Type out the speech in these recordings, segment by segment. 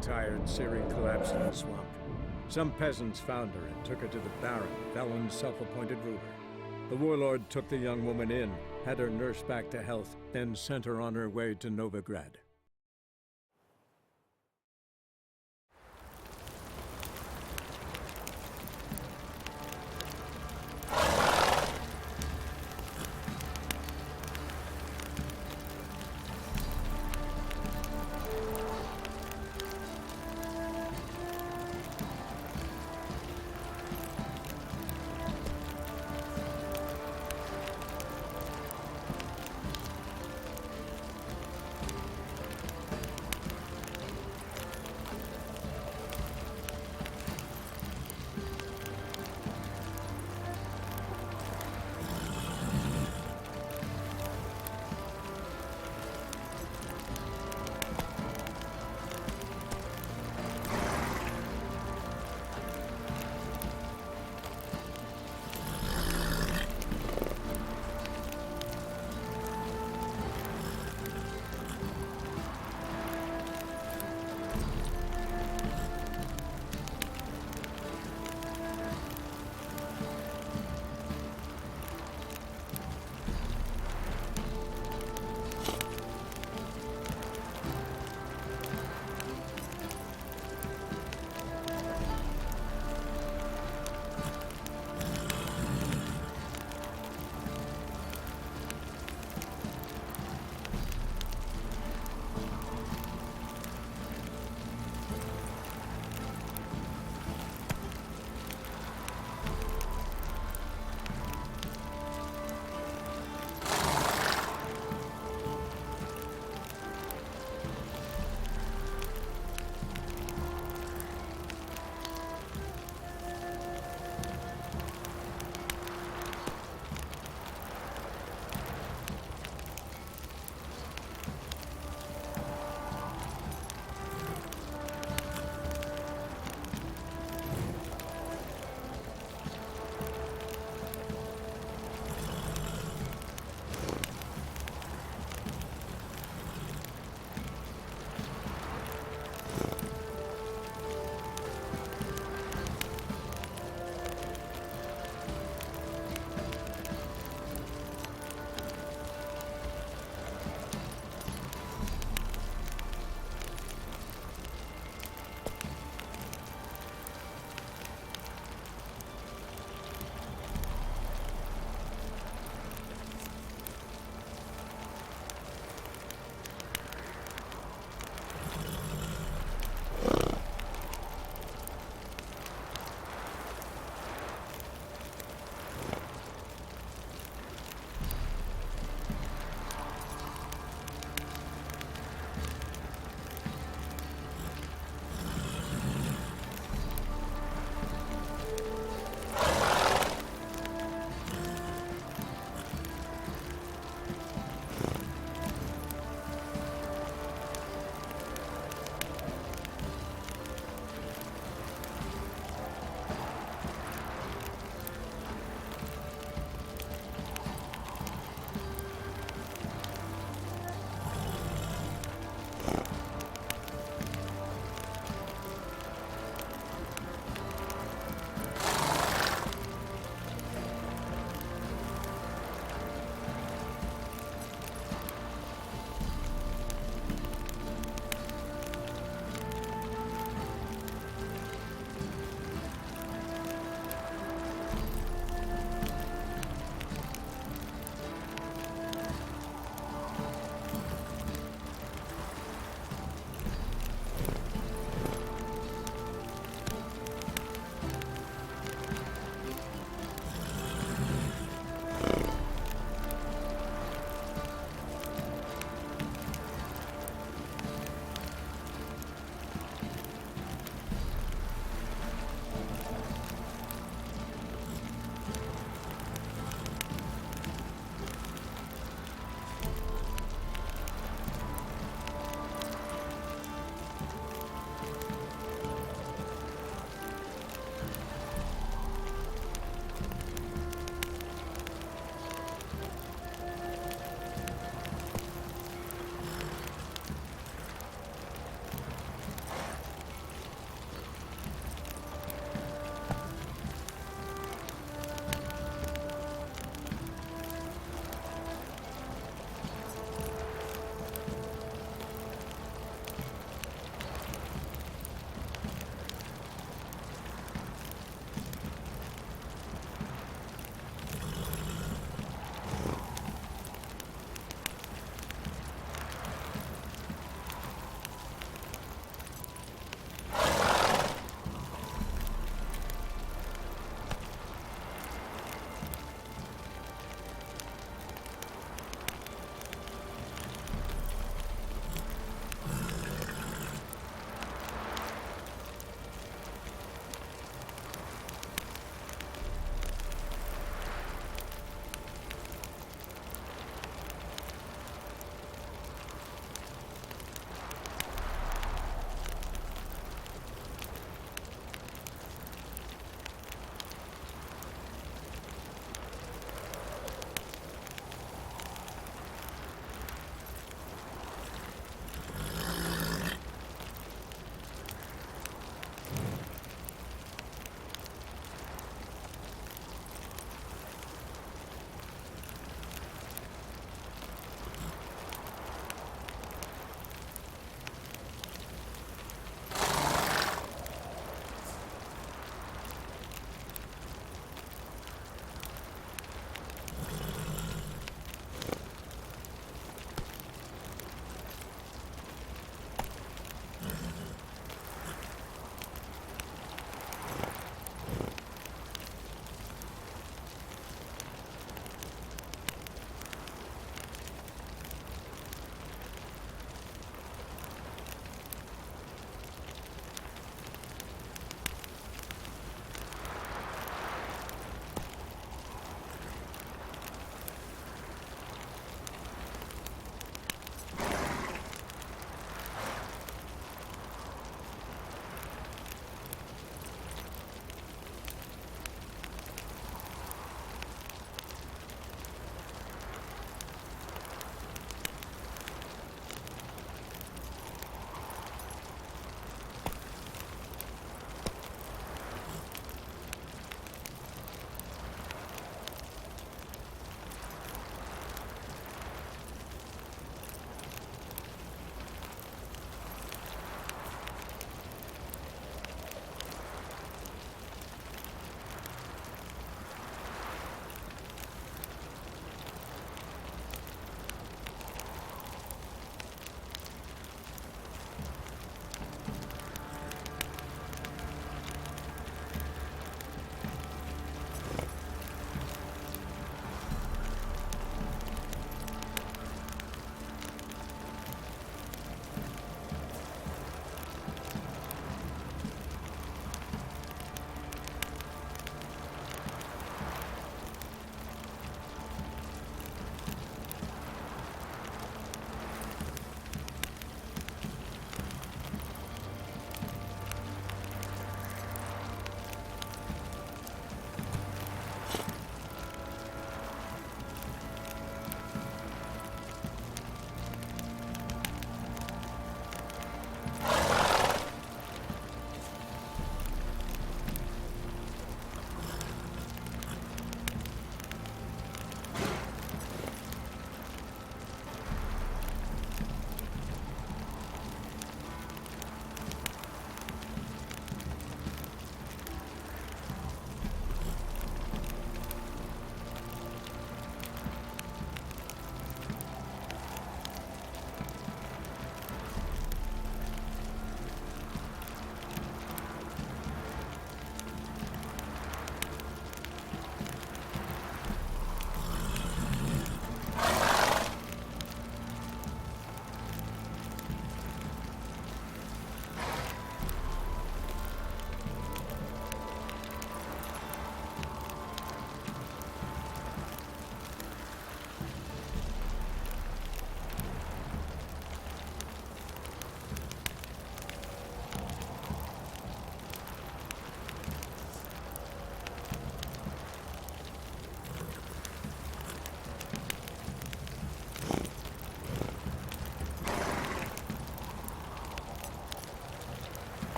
tired, Ciri collapsed in the swamp. Some peasants found her and took her to the Baron, Valen's self-appointed ruler. The warlord took the young woman in, had her nursed back to health, then sent her on her way to Novigrad.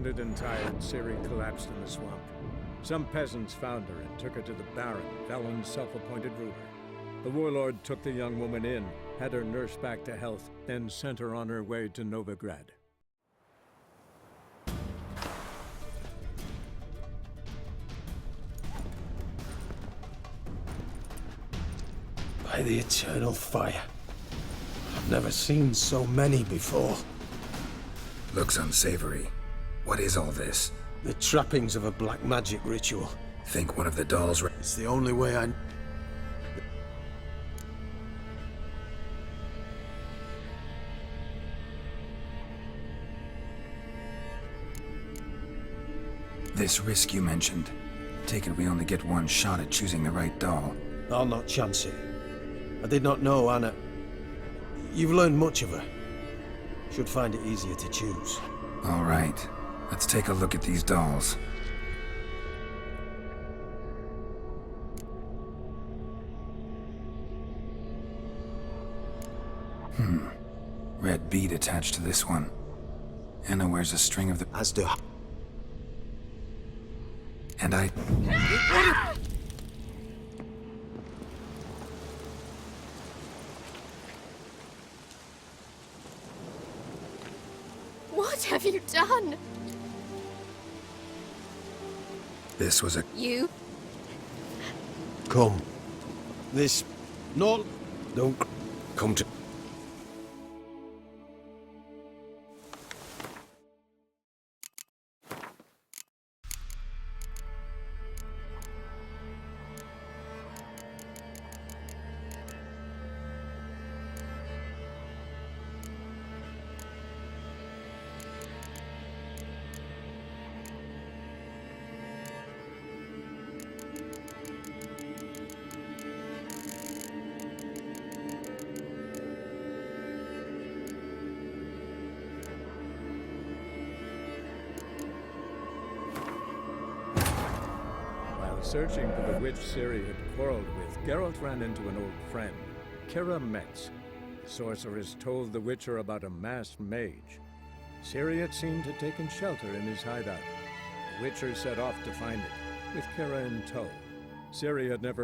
Wounded and tired, Ciri collapsed in the swamp. Some peasants found her and took her to the Baron, Valen's self-appointed ruler. The warlord took the young woman in, had her nursed back to health, then sent her on her way to Novigrad. By the eternal fire. I've never seen so many before. Looks unsavory. What is all this? The trappings of a black magic ritual. Think one of the dolls... It's the only way I... This risk you mentioned. Take it we only get one shot at choosing the right doll. I'll not chance it. I did not know Anna. You've learned much of her. Should find it easier to choose. All right. Let's take a look at these dolls. Red bead attached to this one. Anna wears a string of the... As do... And I... What have you done? This was a... You? Come. This... No... Don't... Come to... Searching for the witch Ciri had quarreled with, Geralt ran into an old friend, Kira Metz. The sorceress told the Witcher about a masked mage. Ciri had seemed to have taken shelter in his hideout. The Witcher set off to find it, with Kira in tow. Ciri had never...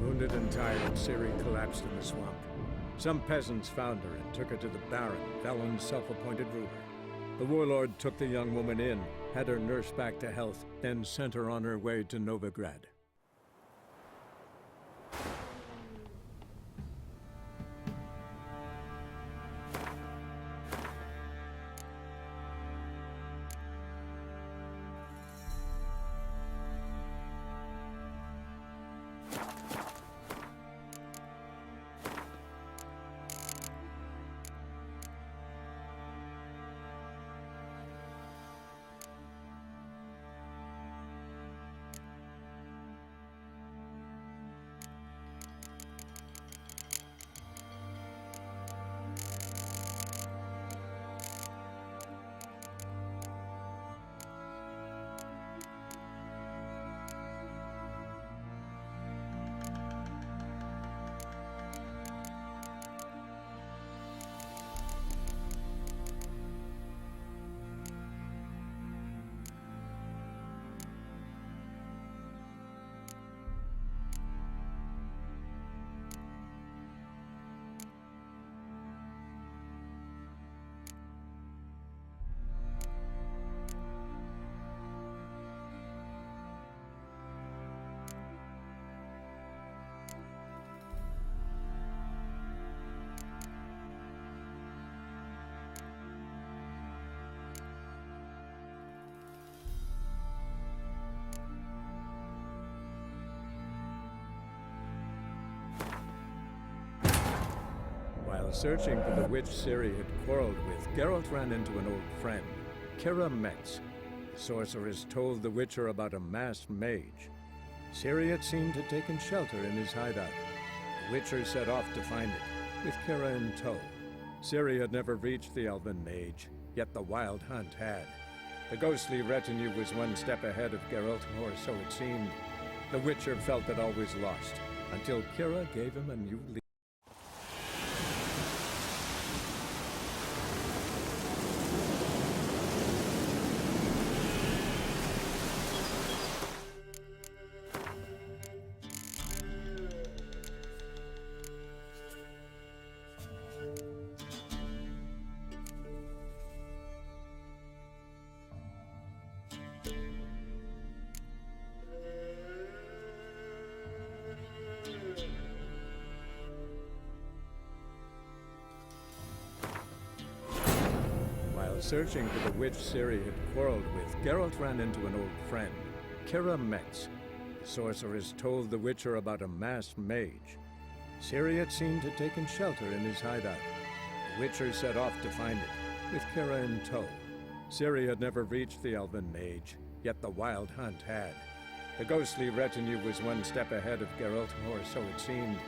Wounded and tired, Ciri collapsed in the swamp. Some peasants found her and took her to the Baron, Valen's self-appointed ruler. The warlord took the young woman in, had her nursed back to health, then sent her on her way to Novigrad. While searching for the witch Ciri had quarreled with, Geralt ran into an old friend, Kira Metz. The sorceress told the Witcher about a masked mage. Ciri had seemed to have taken shelter in his hideout. The Witcher set off to find it, with Kira in tow. Ciri had never reached the elven mage, yet the wild hunt had. The ghostly retinue was one step ahead of Geralt, or so it seemed. The Witcher felt that all was lost, until Kira gave him a new lead. Searching for the witch Ciri had quarreled with, Geralt ran into an old friend, Kira Metz. The sorceress told the Witcher about a masked mage. Ciri had seemed to have taken shelter in his hideout. The Witcher set off to find it, with Kira in tow. Ciri had never reached the elven mage, yet the wild hunt had. The ghostly retinue was one step ahead of Geralt, or so it seemed.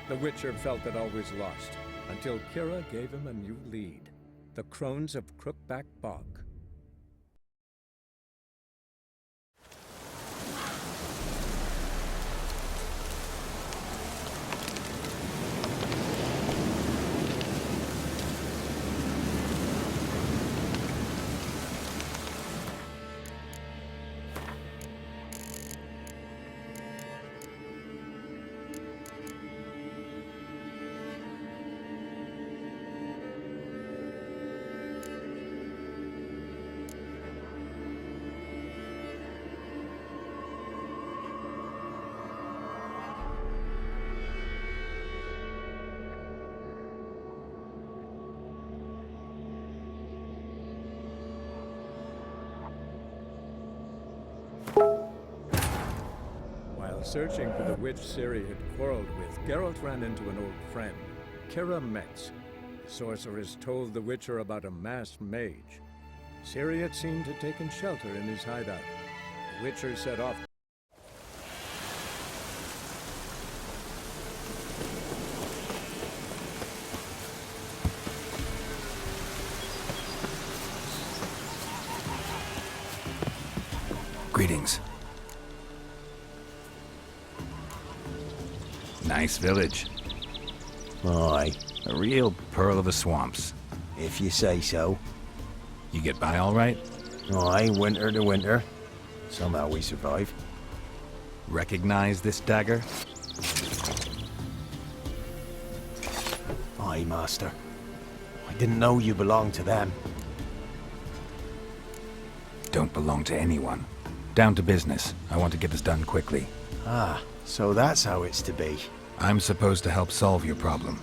The Witcher felt that all was lost, until Kira gave him a new lead. The Crones of Crookback Bog. While searching for the witch Ciri had quarreled with, Geralt ran into an old friend, Kira Metz. The sorceress told the Witcher about a masked mage. Ciri had seemed to have taken shelter in his hideout. The Witcher set off. Greetings. Nice village. Aye, A real pearl of the swamps. if you say so. You get by all right? Aye, winter to winter. Somehow we survive. Recognize this dagger? Aye, master. I didn't know you belonged to them. Don't belong to anyone. Down to business. I want to get this done quickly. Ah, so that's how it's to be. I'm supposed to help solve your problem.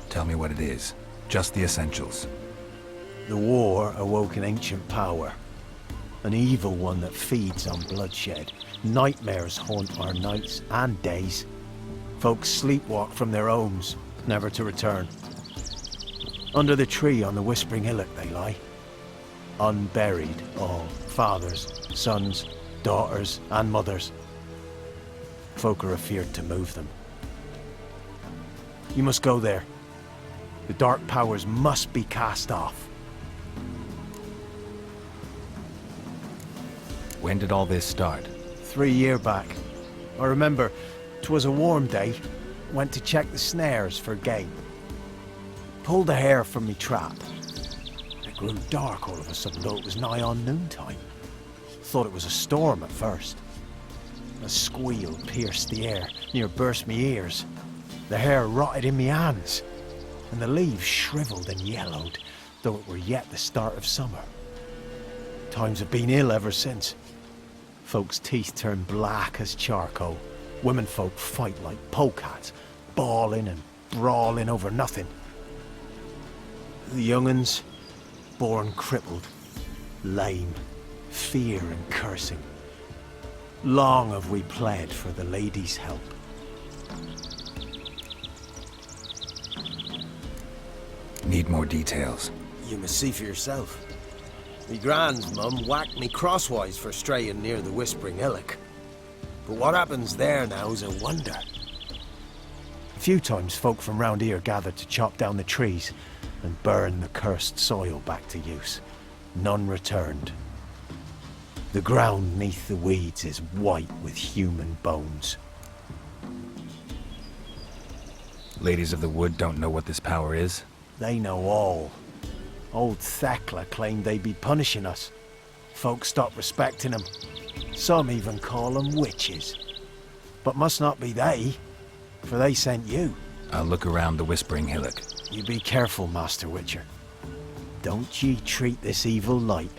Tell me what it is. Just the essentials. The war awoke an ancient power. An evil one that feeds on bloodshed. Nightmares haunt our nights and days. Folks sleepwalk from their homes, never to return. Under the tree on the Whispering Hillock they lie. Unburied all, fathers, sons, daughters and mothers. Folk are afeard to move them. You must go there. The dark powers must be cast off. When did all this start? 3 years back. I remember 'twas a warm day. Went to check the snares for game. Pulled a hare from me trap. It grew dark all of a sudden, though it was nigh on noontime. Thought it was a storm at first. A squeal pierced the air, near burst me ears. The hair rotted in me hands, and the leaves shriveled and yellowed, though it were yet the start of summer. Times have been ill ever since. Folks' teeth turn black as charcoal. Womenfolk fight like polecats, bawling and brawling over nothing. The young'uns, born crippled, lame, fear and cursing. Long have we pled for the lady's help. Need more details. You must see for yourself. Me grand's mum whacked me crosswise for straying near the Whispering Hillock. But what happens there now is a wonder. A few times folk from round here gathered to chop down the trees and burn the cursed soil back to use. None returned. The ground neath the weeds is white with human bones. Ladies of the Wood don't know what this power is? They know all. Old Thekla claimed they'd be punishing us. Folk stopped respecting them. Some even call them witches. But must not be they, for they sent you. I'll look around the Whispering Hillock. You be careful, Master Witcher. Don't ye treat this evil light.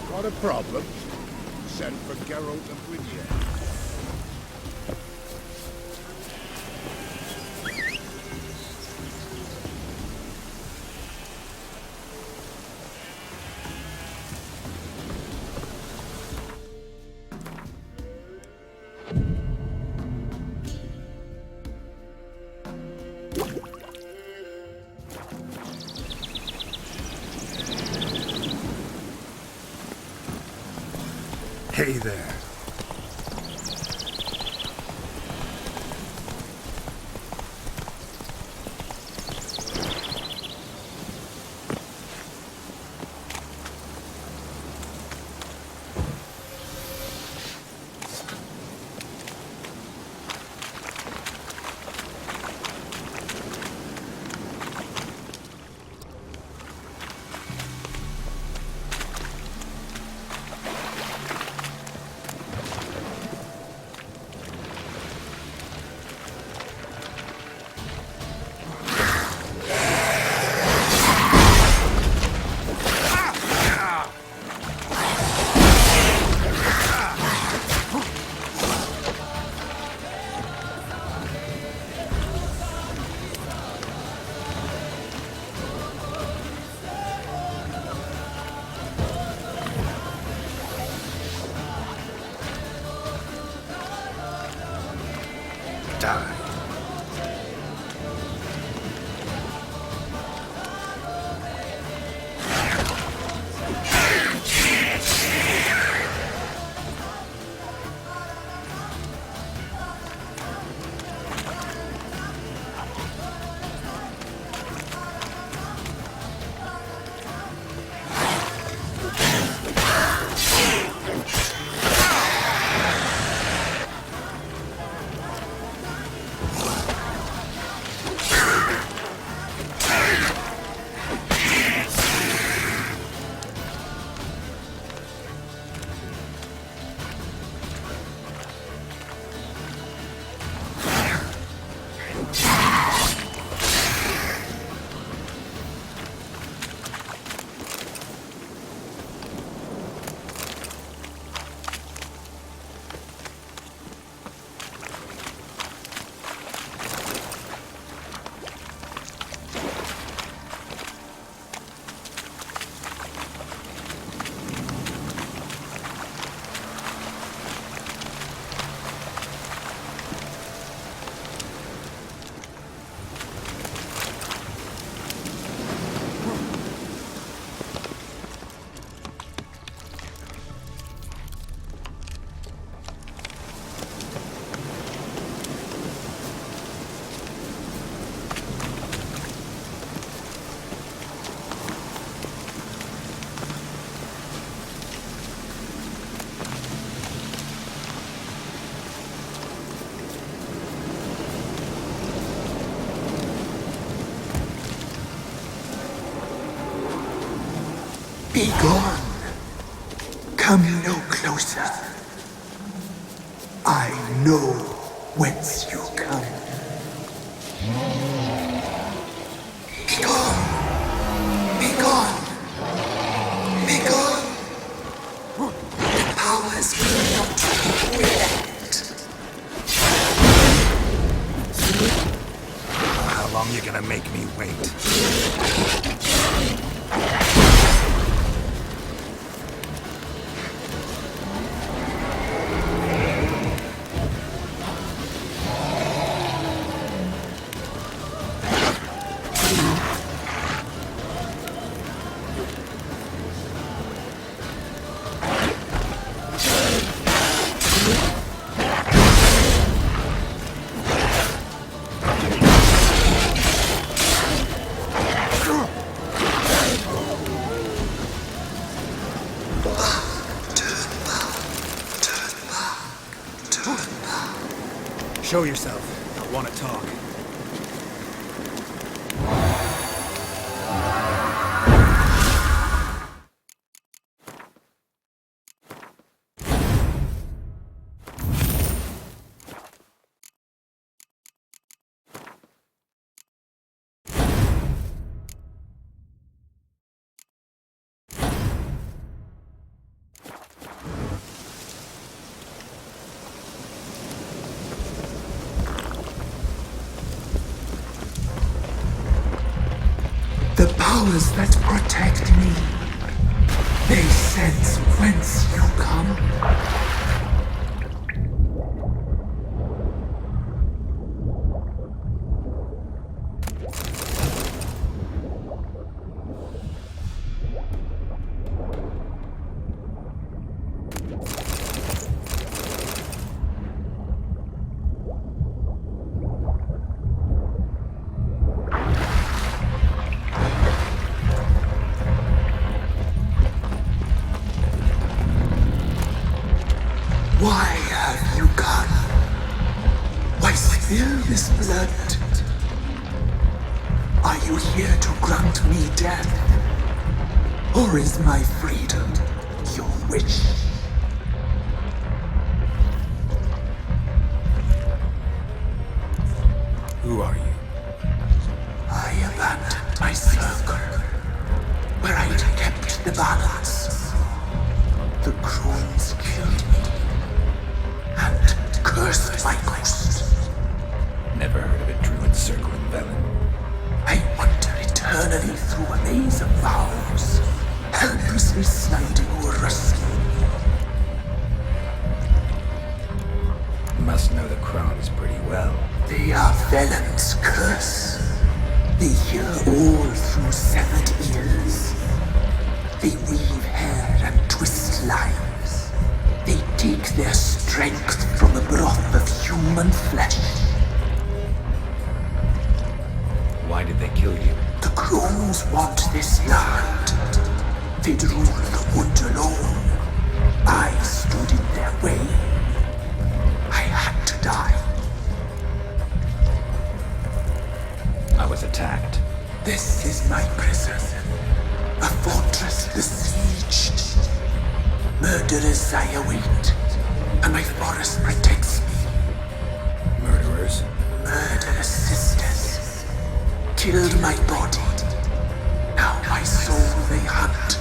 Got a problem? Send for Geralt and Gwynedd. Hey there. Die. Be gone. Come no closer. I know whence you come. Be gone. Be gone. Be gone. The powers will not relent. How long you gonna make me wait? Show yourself. I want to talk. The powers that protect me, they sense whence you come. Why have you gone? Why spill this blood? Are you here to grant me death? Or is my freedom your wish? Who are you? I abandoned my circle, where I'd kept the balance. The crones killed me, and cursed my ghost. Never heard of a druid circle in Velen. I wander eternally through a maze of vows, helplessly sliding over rust. Must know the crones pretty well. They are Velen's curse. They hear all through severed ears. They weave hair and twist lives. They take their strength from the broth of human flesh. Why did they kill you? The crones want this land. They'd rule the wood alone. I stood in their way. I had to die. I was attacked. This is my prison. A fortress besieged. Murderers I await, and my forest protects me. Murderers? Murderous sisters killed my body. Now my soul they hunt,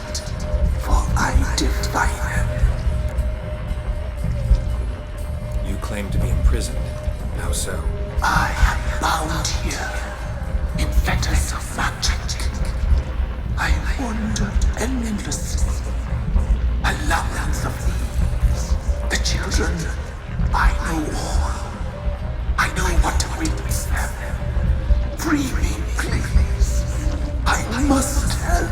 for I defy them. You claim to be imprisoned. How so? I am bound here in fetters of magic. I wander endlessly. A labyrinth of thieves. The children, I know all. I know what awaits them. Free me, please. I must help.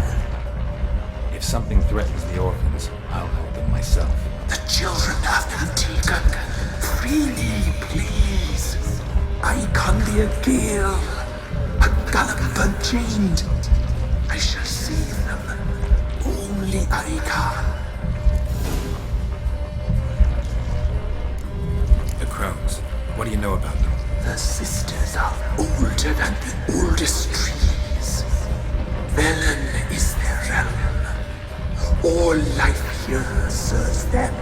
If something threatens the orphans, I'll help them myself. The children have been taken. Free me, please. I can be a gale, a gallop unchained. I shall save them. Only I can. The crones. What do you know about them? The sisters are older than the oldest trees. Velen is their realm. All life here serves them.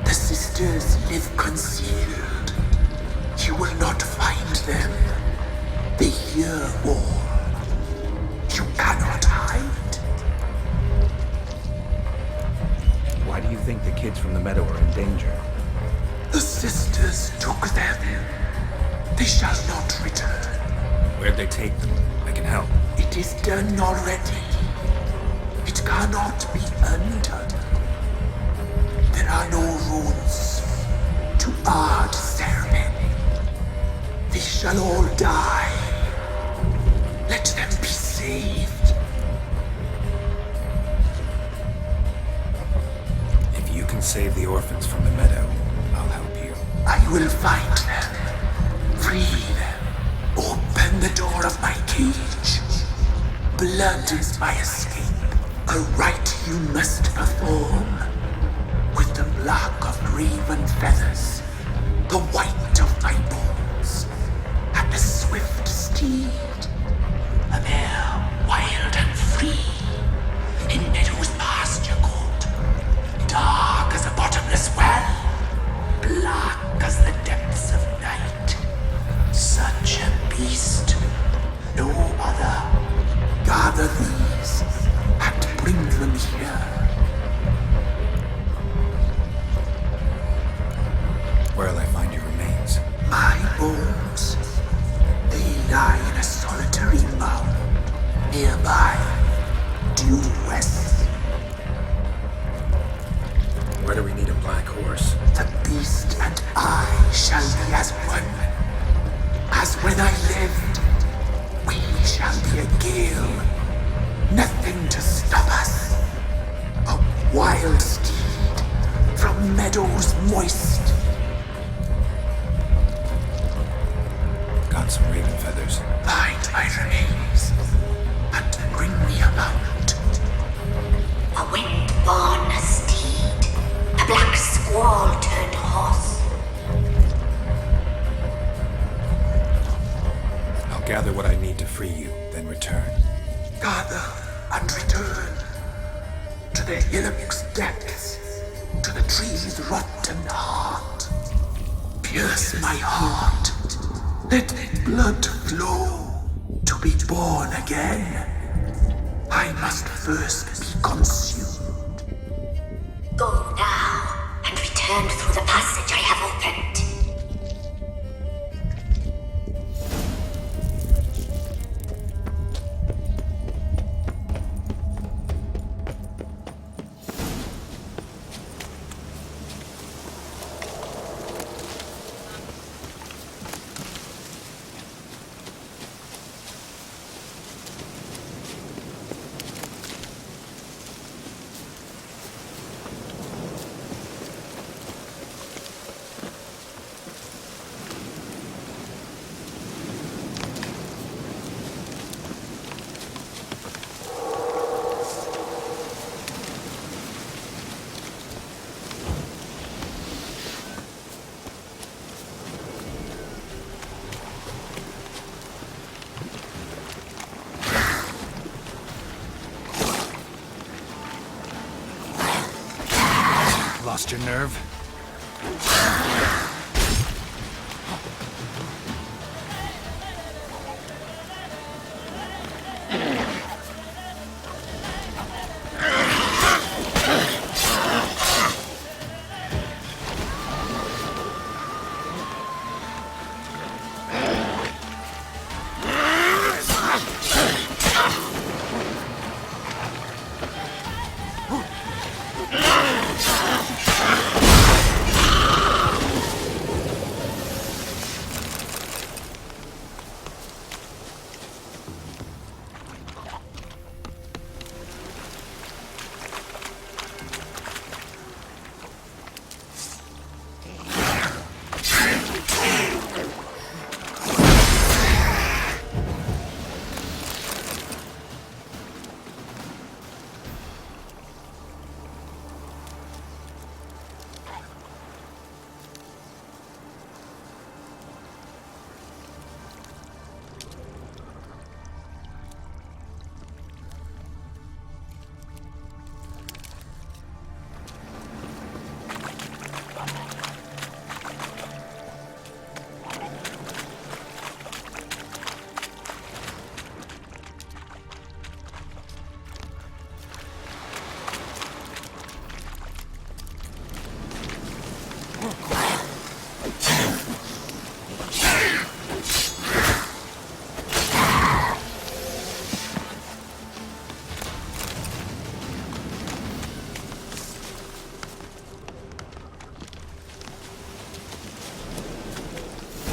The sisters live concealed. You will not find them. They hear all. You cannot hide. Why do you think the kids from the meadow are in danger? The sisters took them. They shall not return. Where'd they take them? I can help. It is done already. It cannot be undone. There are no rules to our ceremony. They shall all die. Let them be saved. If you can save the orphans from the meadow, I'll help you. I will find them. Free them. Open the door of my cage. Blood is my escape. A rite you must perform. With the black of raven feathers, the white of my bones. mounts, and a swift steed, a mare wild and free, in meadows pasture cold, dark as a bottomless well, black as the depths of night. Such a beast, no other. Gather these and bring them here. Where'll I find your remains? My bones, they lie in a solitary mound nearby, due west. Why do we need a black horse? The beast and I shall be as one. As when I lived, we shall be a gale. Nothing to stop us. A wild steed from meadows moist. Got some raven feathers. Find my remains and bring me a mount. A wind-born steed, a black squall turned horse. I'll gather what I need to free you, then return. Gather and return to the hillock's depths, to the tree's rotten heart. Pierce my heart, let blood flow to be born again. I must first be consumed. Go now and return through the passage I have opened. Lost your nerve?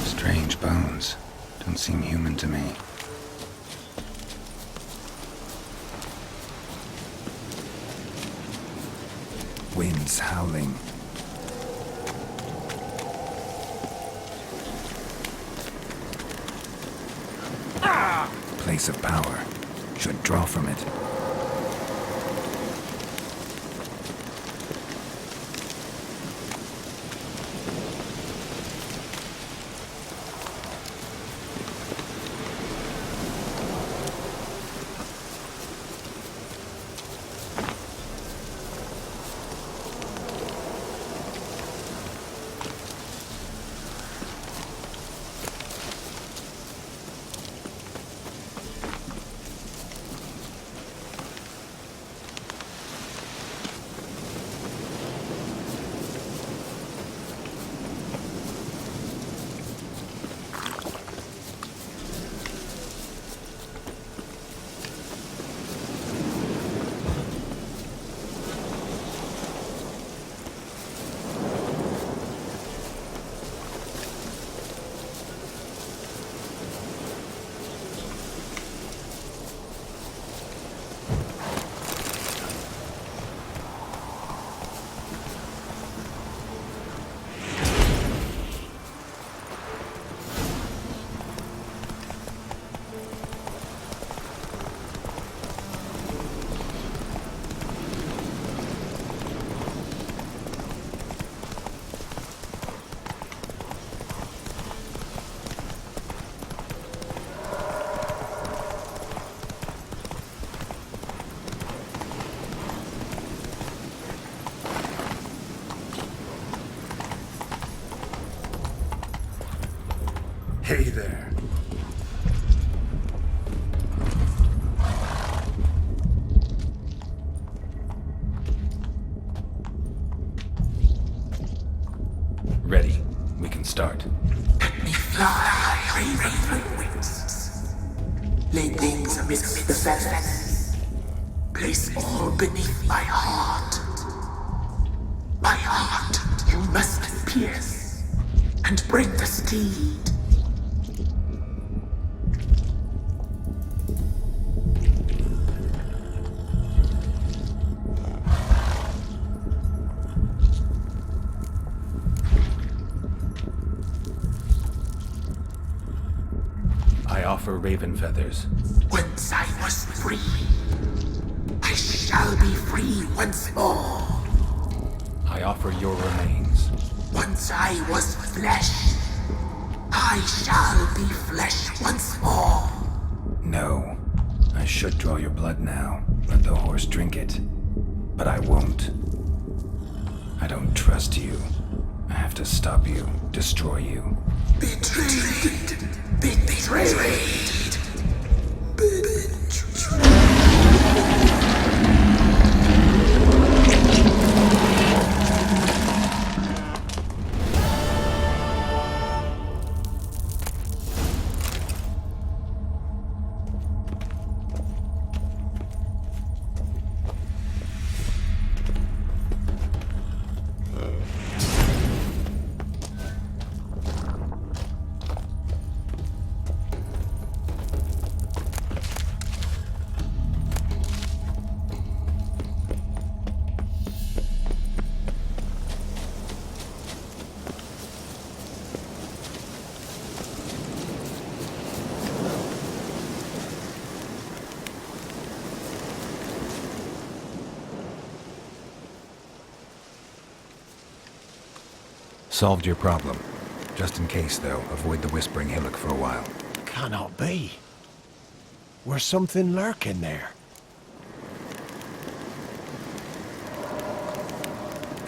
Strange bones. Don't seem human to me. Winds howling. Place of power. Should draw from it. Hey there. Ready. We can start. Let me fly, raven wings. Lay things amidst the feathers. Place all beneath my heart. My heart you must pierce, and bring the steed. I offer raven feathers. Once I was free, I shall be free once more. I offer your remains. Once I was flesh, I shall be flesh once more. No. I should draw your blood now. Let the horse drink it. But I won't. I don't trust you. I have to stop you, destroy you. Betrayed. Betrayed. Solved your problem. Just in case, though, avoid the Whispering Hillock for a while. Cannot be. Where's something lurking there?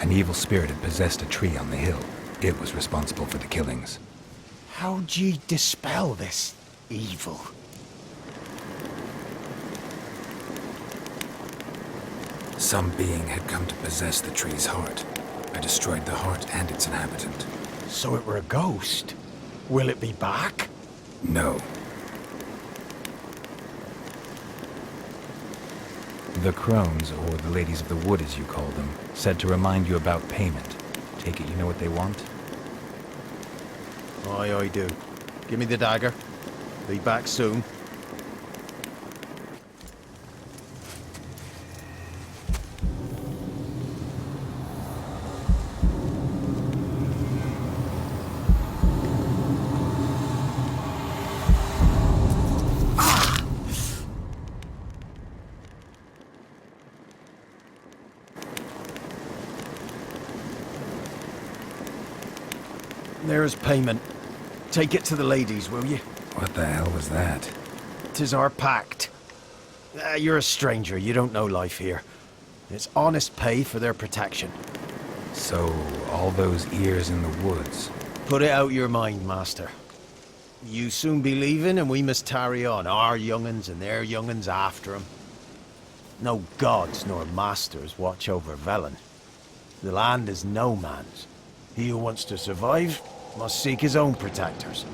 An evil spirit had possessed a tree on the hill. It was responsible for the killings. How'd ye dispel this evil? Some being had come to possess the tree's heart. I destroyed the heart and its inhabitant. So it were a ghost. Will it be back? No. The crones, or the ladies of the wood as you call them, said to remind you about payment. Take it you know what they want? Aye, I do. Give me the dagger. Be back soon. There's payment. Take it to the ladies, will you? What the hell was that? 'Tis our pact. You're a stranger, you don't know life here. It's honest pay for their protection. So, all those ears in the woods. Put it out your mind, master. You soon be leaving and we must tarry on, our young'uns and their young'uns after 'em. No gods nor masters watch over Velen. The land is no man's. He who wants to survive must seek his own protectors.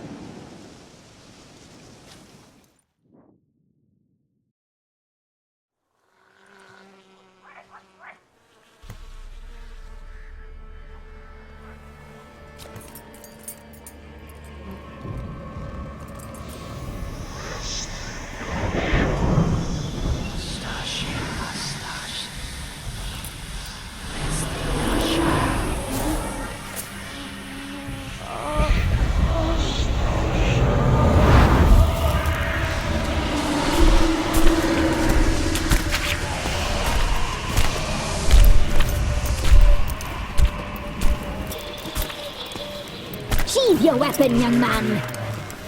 Sheathe your weapon, young man.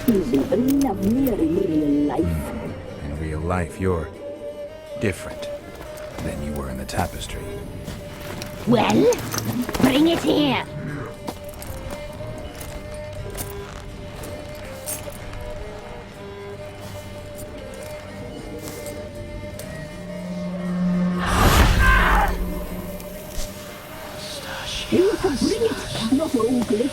In real life. In real life, you're different than you were in the tapestry. Well, bring it here. to bring it, not ogle it.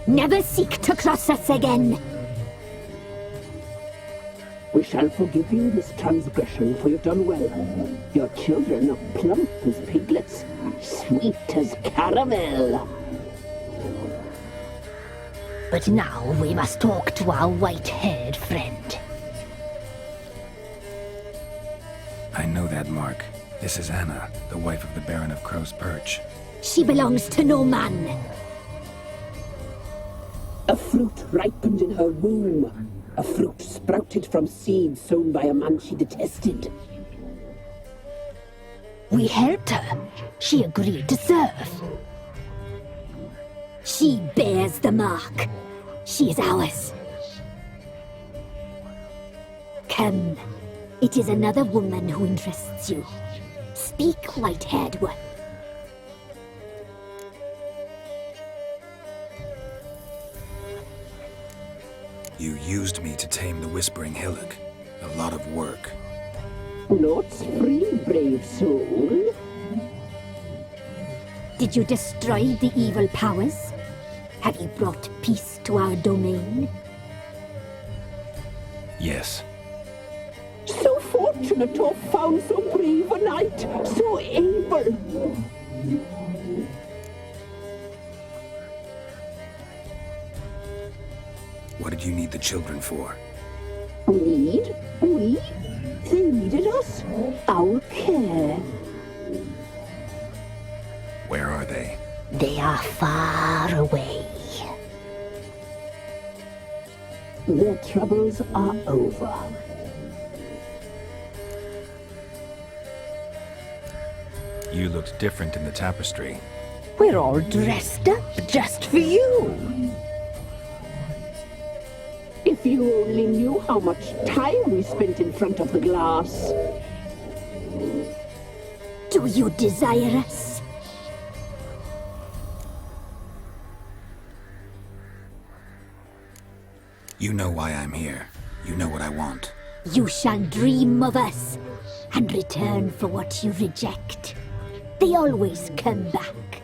Never seek to cross us again. We shall forgive you this transgression, for you've done well. Your children are plump as piglets, sweet as caramel. But now we must talk to our white-haired friend. I know that mark. This is Anna, the wife of the Baron of Crow's Perch. She belongs to no man. A fruit ripened in her womb. A fruit sprouted from seeds sown by a man she detested. We helped her. She agreed to serve. She bears the mark. She is ours. Come. It is another woman who interests you. Speak, white-haired one. You used me to tame the Whispering Hillock. A lot of work. Naught's free, brave soul. Did you destroy the evil powers? Have you brought peace to our domain? Yes. So fortunate to have found so brave a knight, so able. What did you need the children for? Need? We? They needed us. Our care. Where are they? They are far away. Their troubles are over. You looked different in the tapestry. We're all dressed up just for you. If you only knew how much time we spent in front of the glass. Do you desire us? You know why I'm here. You know what I want. You shall dream of us and return for what you reject. They always come back.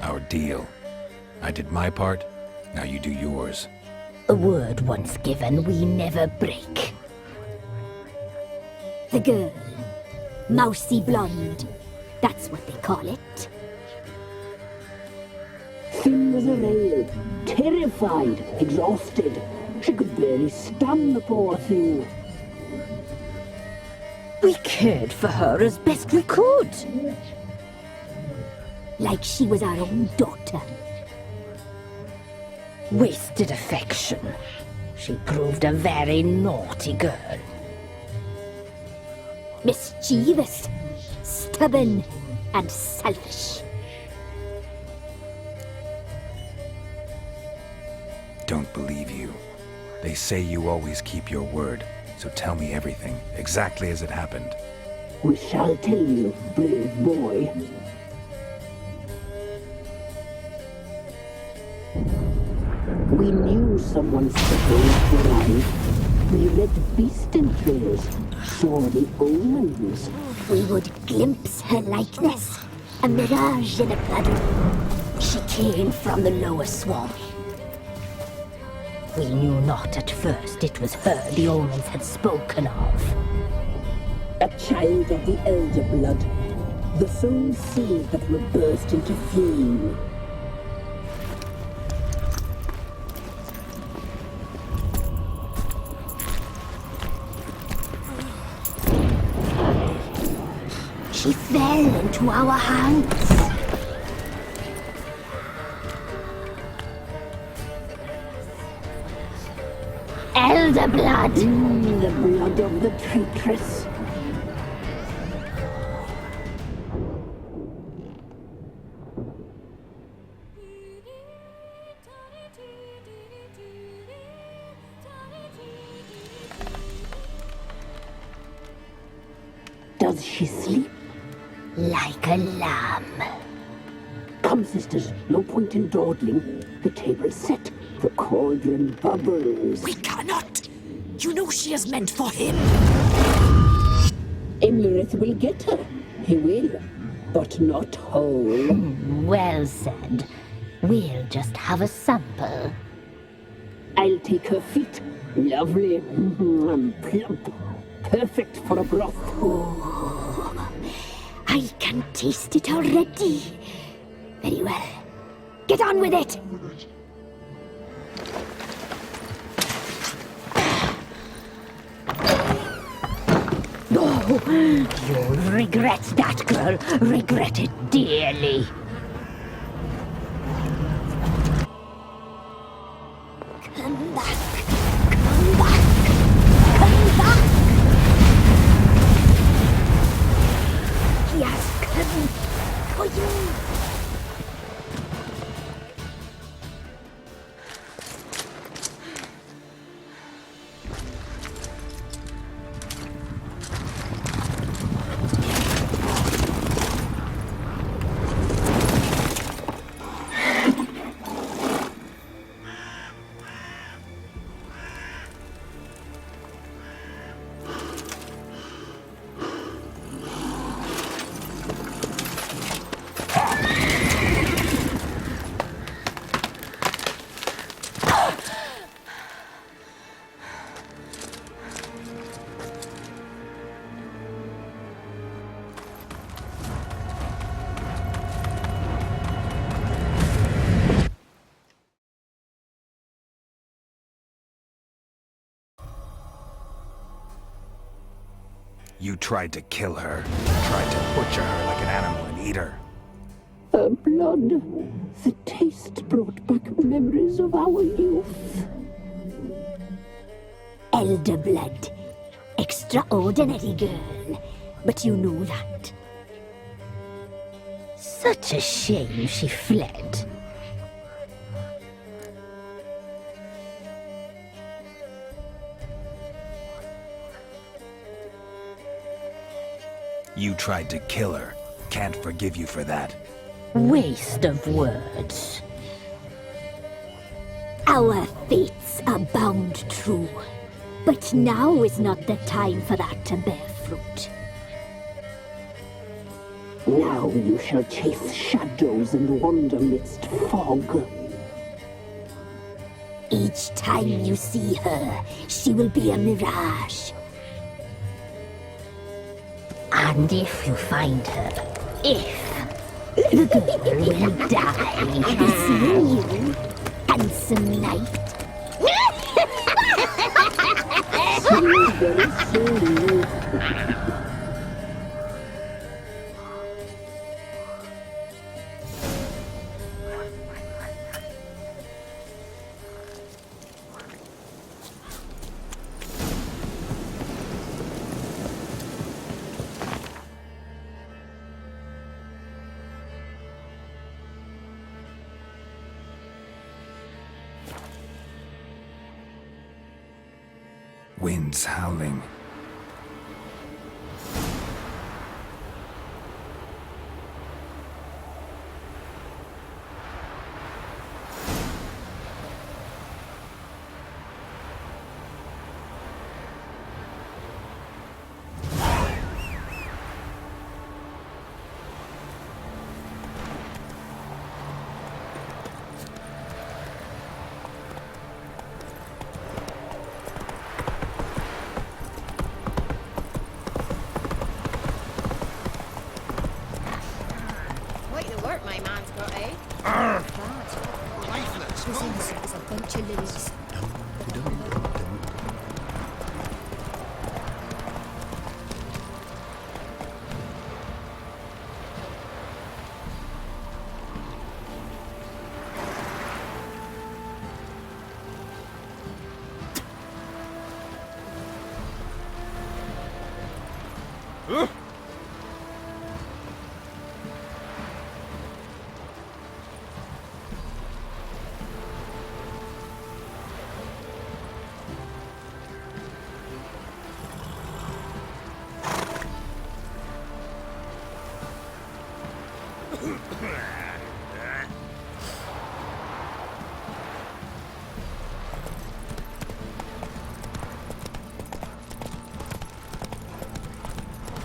Our deal. I did my part, now you do yours. A word once given, we never break. The girl. Mousy blonde. That's what they call it. Thin as a rail, terrified, exhausted. She could barely stand, the poor thing. We cared for her as best we could. Like she was our own daughter. Wasted affection. She proved a very naughty girl. Mischievous, stubborn, and selfish. Don't believe you. They say you always keep your word, so tell me everything, exactly as it happened. We shall tell you, brave boy. We knew someone special would arrive. We read beast entrails, saw the omens. We would glimpse her likeness, a mirage in a puddle. She came from the lower swamp. We knew not at first it was her the omens had spoken of. A child of the elder blood, the soul seed that will burst into flame. She fell into our hands. Elder blood! The blood of the traitress. Does she sleep? Like a lamb. Come, sisters, no point in dawdling. The table's set. The cauldron bubbles. We cannot! You know she is meant for him! Emlyrith will get her. He will, but not whole. Well said. We'll just have a sample. I'll take her feet. Lovely. Plump. Perfect for a broth. Oh, I can taste it already. Very well. Get on with it! Oh, you'll regret that, girl. Regret it dearly. Come back. Come back. Come back. He has come for you. You tried to kill her. Tried to butcher her like an animal and eat her. Her blood. The taste brought back memories of our youth. Elder blood. Extraordinary girl. But you know that. Such a shame she fled. You tried to kill her. Can't forgive you for that. Waste of words. Our fates are bound true. But now is not the time for that to bear fruit. Now you shall chase shadows and wander midst fog. Each time you see her, she will be a mirage. And if you find her, the girl will die. See you, handsome knight. Winds howling.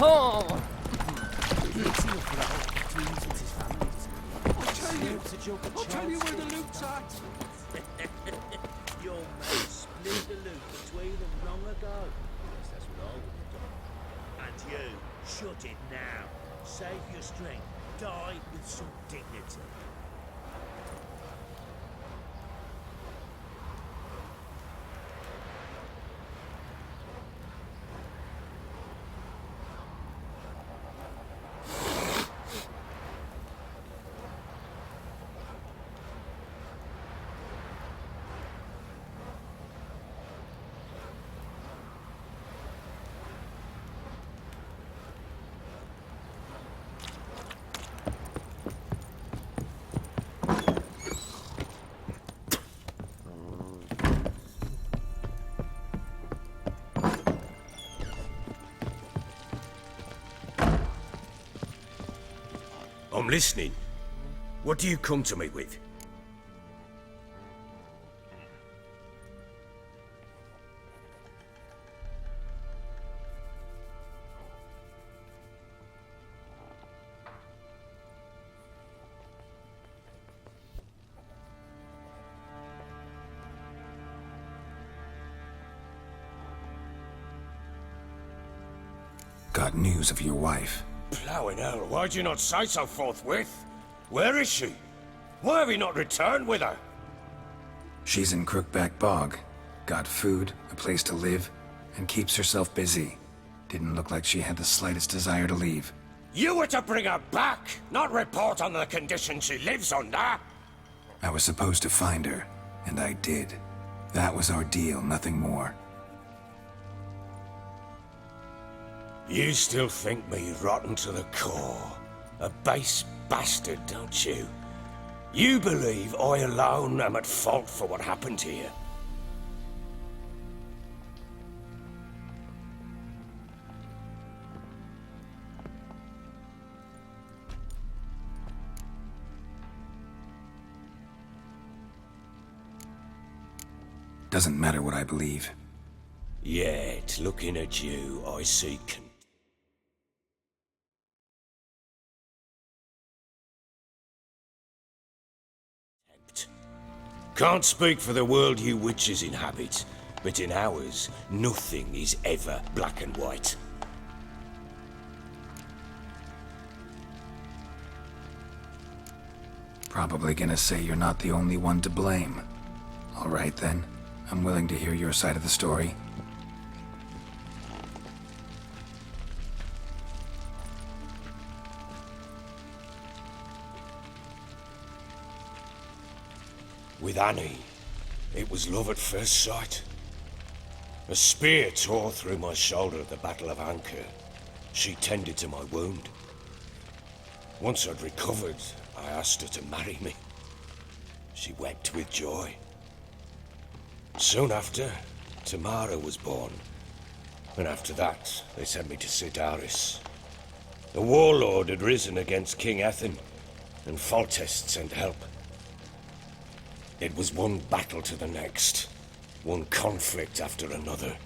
Oh! I'll tell you where the loot's at. Your mate split the loot between them long ago. Yes, that's what I would have done. And you, shut it now. Save your strength. Die with some dignity. I'm listening. What do you come to me with? Got news of your wife. Plowing hell, why'd you not say so forthwith? Where is she? Why have you not returned with her? She's in Crookback Bog. Got food, a place to live, and keeps herself busy. Didn't look like she had the slightest desire to leave. You were to bring her back, not report on the conditions she lives under. I was supposed to find her, and I did. That was our deal, nothing more. You still think me rotten to the core. A base bastard, don't you? You believe I alone am at fault for what happened here. Doesn't matter what I believe. Yet, looking at you, I see contempt. Can't speak for the world you witches inhabit, but in ours, nothing is ever black and white. Probably gonna say you're not the only one to blame. All right then. I'm willing to hear your side of the story. With Annie, it was love at first sight. A spear tore through my shoulder at the Battle of Anchor. She tended to my wound. Once I'd recovered, I asked her to marry me. She wept with joy. Soon after, Tamara was born. And after that, they sent me to Sidaris. The warlord had risen against King Ethan, and Foltest sent help. It was one battle to the next, one conflict after another.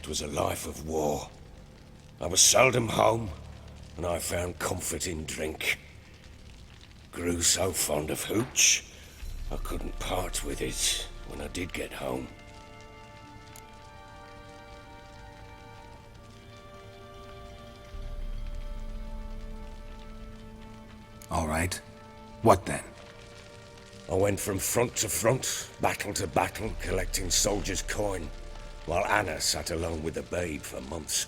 It was a life of war. I was seldom home, and I found comfort in drink. Grew so fond of hooch, I couldn't part with it when I did get home. All right. What then? I went from front to front, battle to battle, collecting soldiers' coin, while Anna sat alone with the babe for months.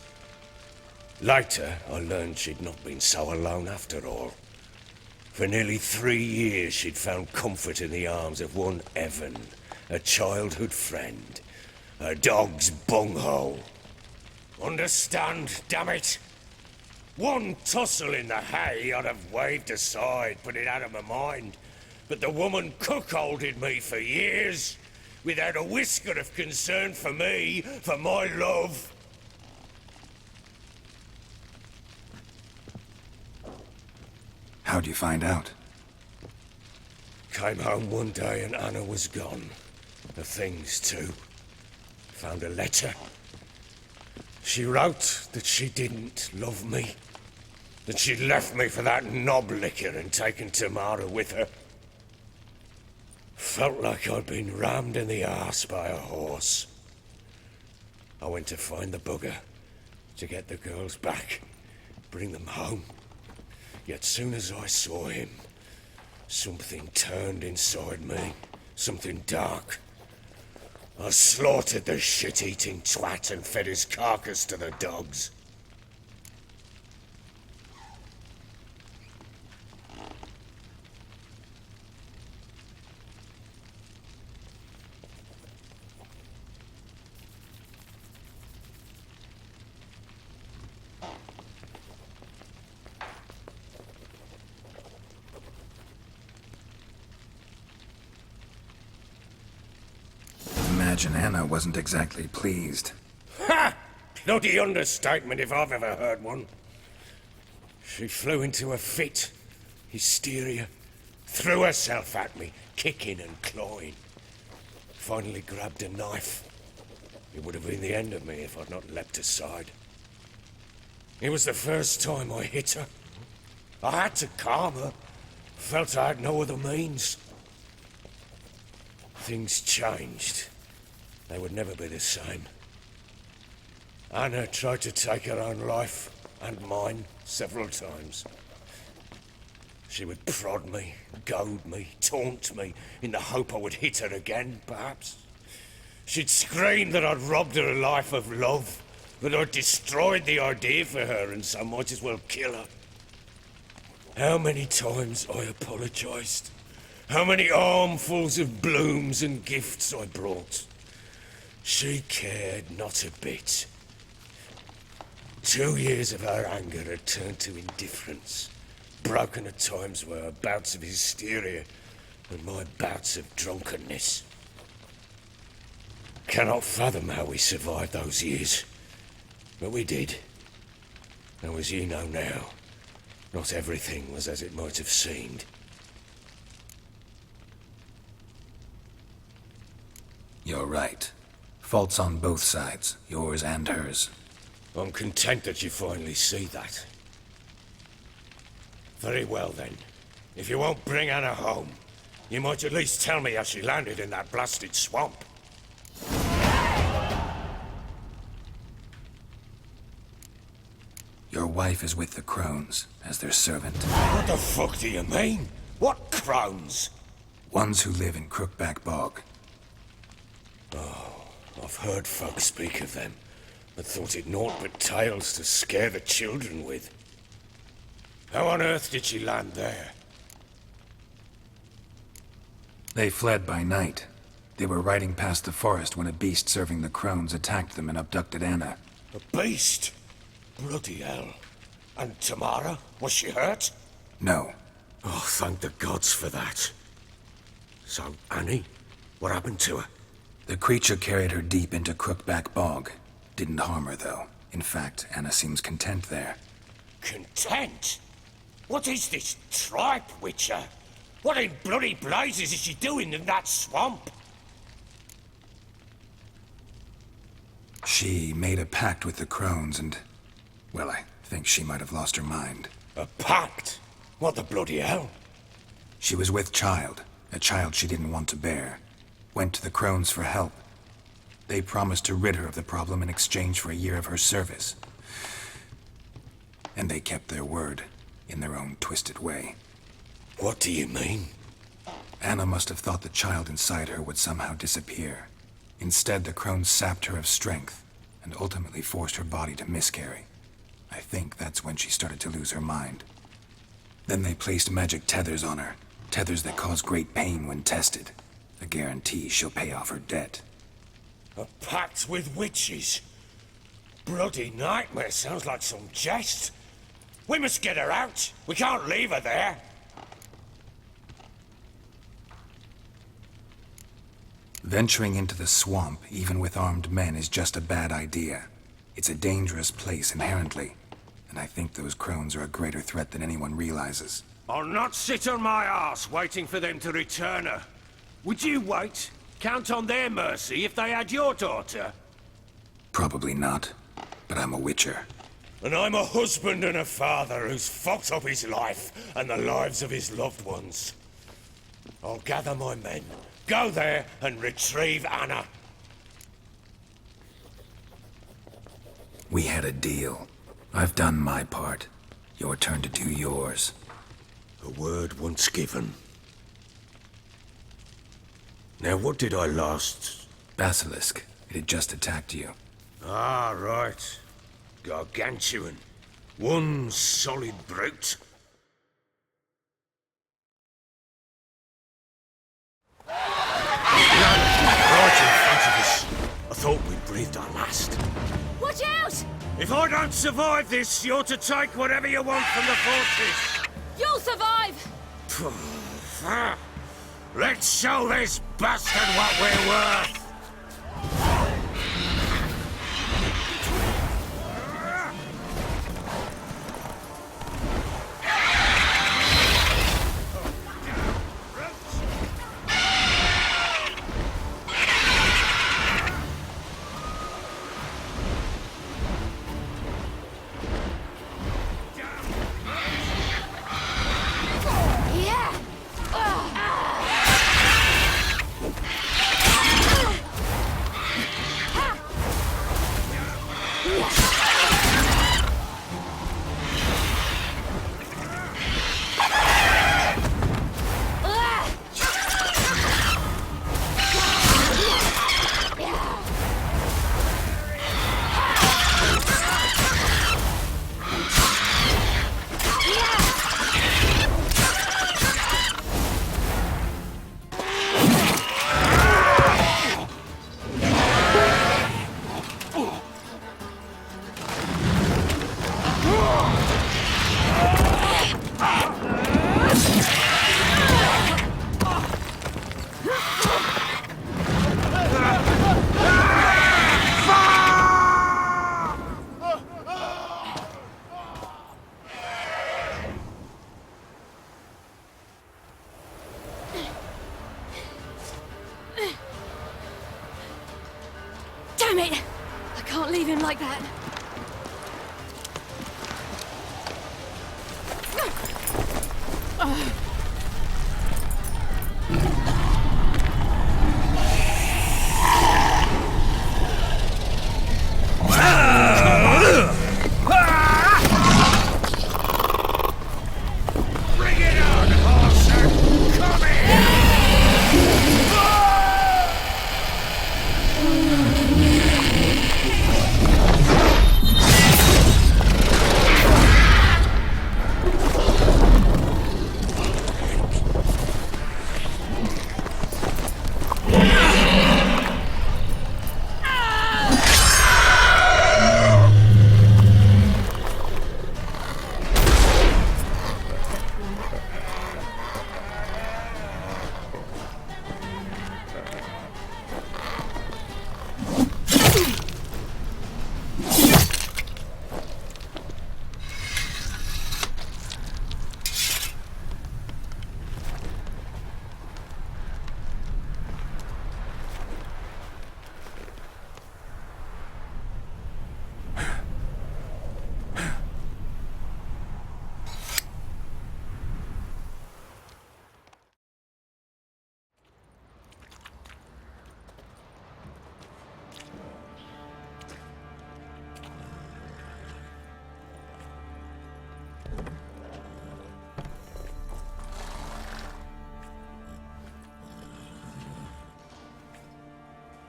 Later, I learned she'd not been so alone after all. For nearly 3 years, she'd found comfort in the arms of one Evan, a childhood friend, a dog's bunghole. Understand, damn it? One tussle in the hay I'd have waved aside, put it out of my mind. But the woman cuckolded me for years, without a whisker of concern for me, for my love. How'd you find out? Came home one day and Anna was gone. The things too. Found a letter. She wrote that she didn't love me. That she'd left me for that knob licker and taken Tamara with her. Felt like I'd been rammed in the arse by a horse. I went to find the bugger, to get the girls back, bring them home. Yet soon as I saw him, something turned inside me, something dark. I slaughtered the shit-eating twat and fed his carcass to the dogs. Imagine Anna wasn't exactly pleased. Ha! Bloody understatement if I've ever heard one. She flew into a fit, hysteria, threw herself at me, kicking and clawing. Finally grabbed a knife. It would have been the end of me if I'd not leapt aside. It was the first time I hit her. I had to calm her. Felt I had no other means. Things changed. They would never be the same. Anna tried to take her own life, and mine, several times. She would prod me, goad me, taunt me, in the hope I would hit her again, perhaps. She'd scream that I'd robbed her a life of love, that I'd destroyed the idea for her, and so might as well kill her. How many times I apologized. How many armfuls of blooms and gifts I brought. She cared not a bit. 2 years of her anger had turned to indifference, broken at times by her bouts of hysteria and my bouts of drunkenness. Cannot fathom how we survived those years, but we did. And as you know now, not everything was as it might have seemed. You're right. Faults on both sides, yours and hers. I'm content that you finally see that. Very well then. If you won't bring Anna home, you might at least tell me how she landed in that blasted swamp. Your wife is with the crones, as their servant. What the fuck do you mean? What crones? Ones who live in Crookback Bog. Oh, I've heard folk speak of them, but thought it naught but tales to scare the children with. How on earth did she land there? They fled by night. They were riding past the forest when a beast serving the crones attacked them and abducted Anna. A beast? Bloody hell. And Tamara? Was she hurt? No. Oh, thank the gods for that. So, Annie? What happened to her? The creature carried her deep into Crookback Bog. Didn't harm her, though. In fact, Anna seems content there. Content? What is this tripe, Witcher? What in bloody blazes is she doing in that swamp? She made a pact with the crones and... well, I think she might have lost her mind. A pact? What the bloody hell? She was with child, a child she didn't want to bear. Went to the crones for help. They promised to rid her of the problem in exchange for a year of her service. And they kept their word, in their own twisted way. What do you mean? Anna must have thought the child inside her would somehow disappear. Instead, the crones sapped her of strength, and ultimately forced her body to miscarry. I think that's when she started to lose her mind. Then they placed magic tethers on her, tethers that cause great pain when tested. A guarantee she'll pay off her debt. A pact with witches? Bloody nightmare, sounds like some jest. We must get her out. We can't leave her there. Venturing into the swamp, even with armed men, is just a bad idea. It's a dangerous place inherently, and I think those crones are a greater threat than anyone realizes. I'll not sit on my arse waiting for them to return her. Would you wait? Count on their mercy if they had your daughter? Probably not. but I'm a witcher. And I'm a husband and a father who's fucked up his life and the lives of his loved ones. I'll gather my men, go there and retrieve Anna. We had a deal. I've done my part. Your turn to do yours. A word once given. Now what did I last... Basilisk. It had just attacked you. Ah, right. Gargantuan. One solid brute. Right in front of us. I thought we'd breathed our last. Watch out! If I don't survive this, you're to take whatever you want from the fortress. You'll survive! Let's show this bastard what we're worth! Damn it! I can't leave him like that. Bring it on, horse! Come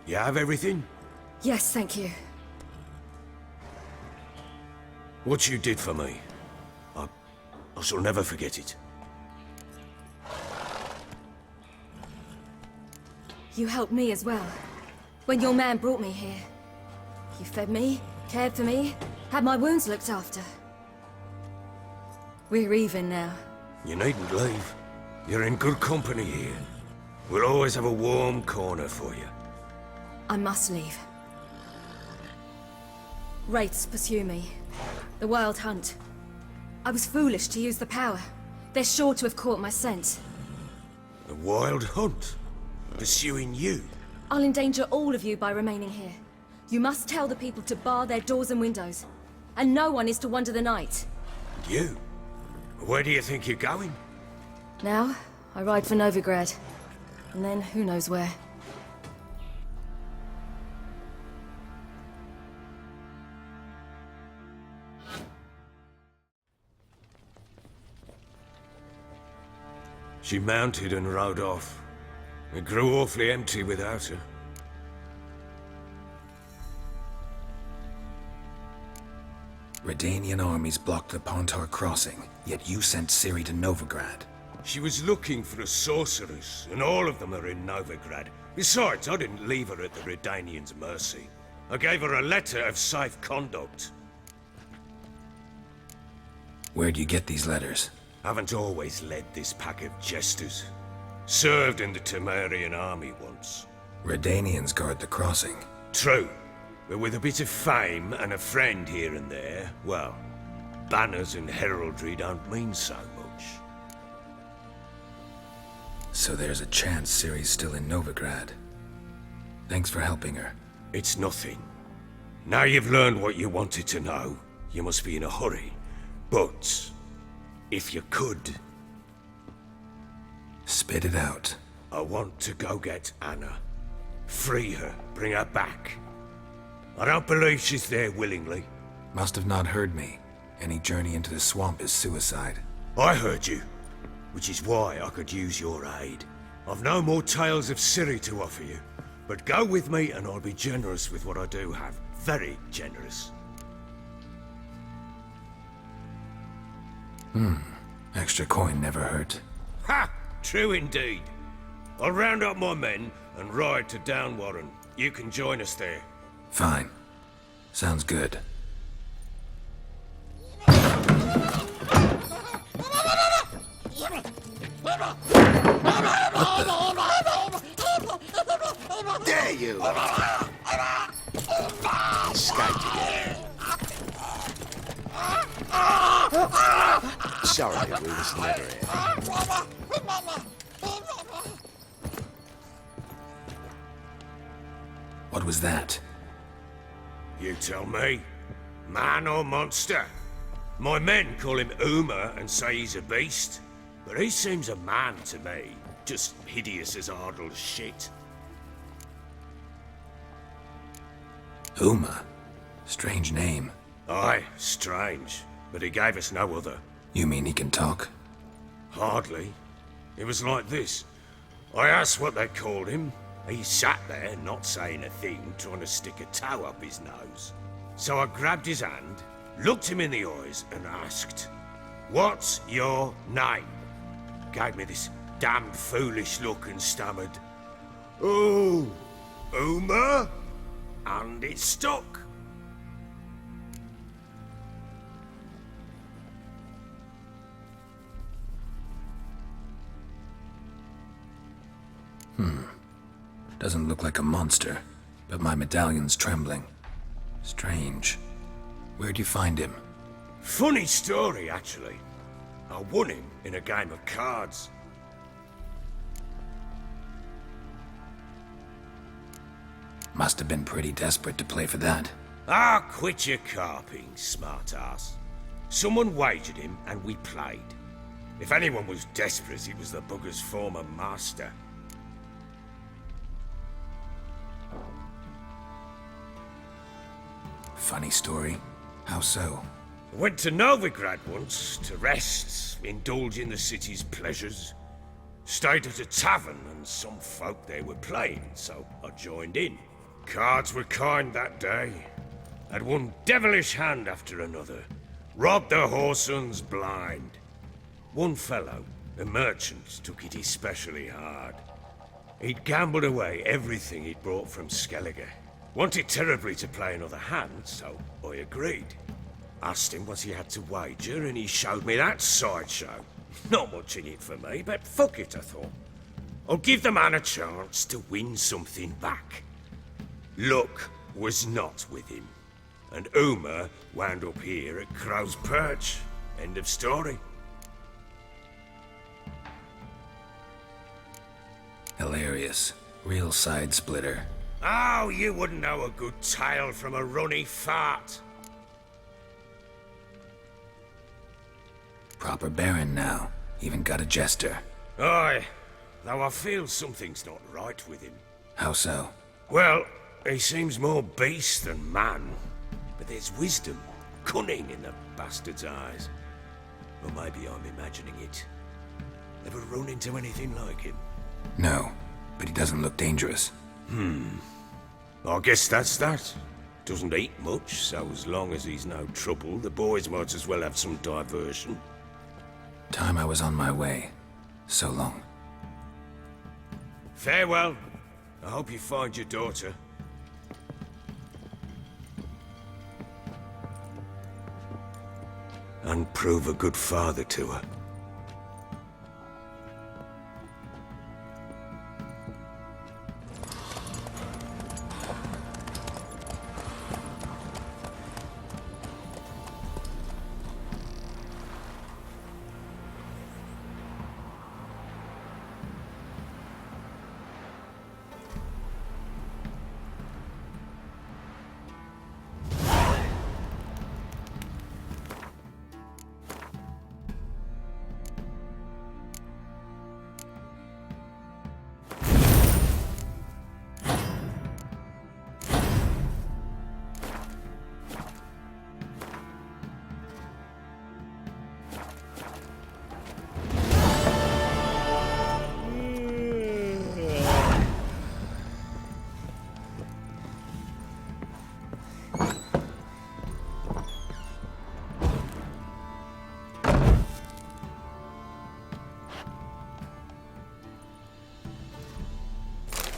You have everything? Yes, thank you. What you did for me, I shall never forget it. You helped me as well. When your man brought me here. You fed me, cared for me, had my wounds looked after. We're even now. You needn't leave. You're in good company here. We'll always have a warm corner for you. I must leave. Wraiths pursue me. The Wild Hunt. I was foolish to use the power. They're sure to have caught my scent. The Wild Hunt? Pursuing you? I'll endanger all of you by remaining here. You must tell the people to bar their doors and windows. And no one is to wander the night. You? Where do you think you're going? Now, I ride for Novigrad. And then who knows where. She mounted and rode off. It grew awfully empty without her. Redanian armies blocked the Pontar crossing, yet you sent Ciri to Novigrad. She was looking for a sorceress, and all of them are in Novigrad. Besides, I didn't leave her at the Redanians' mercy. I gave her a letter of safe conduct. Where'd you get these letters? Haven't always led this pack of jesters. Served in the Temerian army once. Redanians guard the crossing. True. But with a bit of fame and a friend here and there, well, banners and heraldry don't mean so much. So there's a chance Ciri's still in Novigrad. Thanks for helping her. It's nothing. Now you've learned what you wanted to know, you must be in a hurry. But if you could... Spit it out. I want to go get Anna. Free her, bring her back. I don't believe she's there willingly. Must have not heard me. Any journey into the swamp is suicide. I heard you, which is why I could use your aid. I've no more tales of Ciri to offer you, but go with me and I'll be generous with what I do have. Very generous. Extra coin never hurt. Ha! True indeed. I'll round up my men and ride to Downwarren. You can join us there. Fine. Sounds good. There you are! Escaped again. Sorry, we was never here. What was that? You tell me. Man or monster? My men call him Uma and say he's a beast. But he seems a man to me. Just hideous as Ardle's shit. Uma? Strange name. Aye, strange. But he gave us no other. You mean he can talk? Hardly. It was like this. I asked what they called him. He sat there, not saying a thing, trying to stick a toe up his nose. So I grabbed his hand, looked him in the eyes, and asked, "What's your name?" Gave me this damned foolish look and stammered, "Oh, Uma?" And it stuck. Doesn't look like a monster, but my medallion's trembling. Strange. Where'd you find him? Funny story, actually. I won him in a game of cards. Must have been pretty desperate to play for that. Ah, quit your carping, smart-ass. Someone wagered him, and we played. If anyone was desperate, it was the bugger's former master. Funny story. How so? Went to Novigrad once, to rest, indulge in the city's pleasures. Stayed at a tavern, and some folk there were playing, so I joined in. Cards were kind that day. Had one devilish hand after another. Robbed the whoresons blind. One fellow, a merchant, took it especially hard. He'd gambled away everything he'd brought from Skellige. Wanted terribly to play another hand, so I agreed. Asked him what he had to wager, and he showed me that sideshow. Not much in it for me, but fuck it, I thought. I'll give the man a chance to win something back. Luck was not with him, and Uma wound up here at Crow's Perch. End of story. Hilarious. Real side splitter. Oh, you wouldn't know a good tale from a runny fart. Proper baron now. Even got a jester. Aye, though I feel something's not right with him. How so? Well, he seems more beast than man. But there's wisdom, cunning in the bastard's eyes. Or maybe I'm imagining it. Ever run into anything like him? No, but he doesn't look dangerous. I guess that's that. Doesn't eat much, so as long as he's no trouble, the boys might as well have some diversion. Time I was on my way. So long. Farewell. I hope you find your daughter. And prove a good father to her.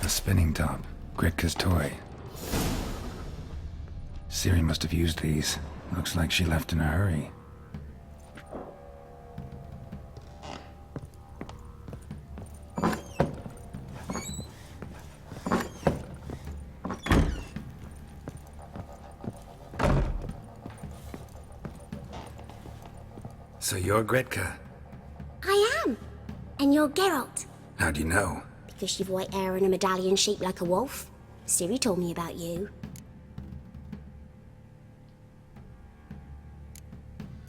A spinning top. Gretka's toy. Ciri must have used these. Looks like she left in a hurry. So you're Gretka? I am. And you're Geralt. How do you know? Because you've white hair and a medallion shaped like a wolf. Ciri told me about you.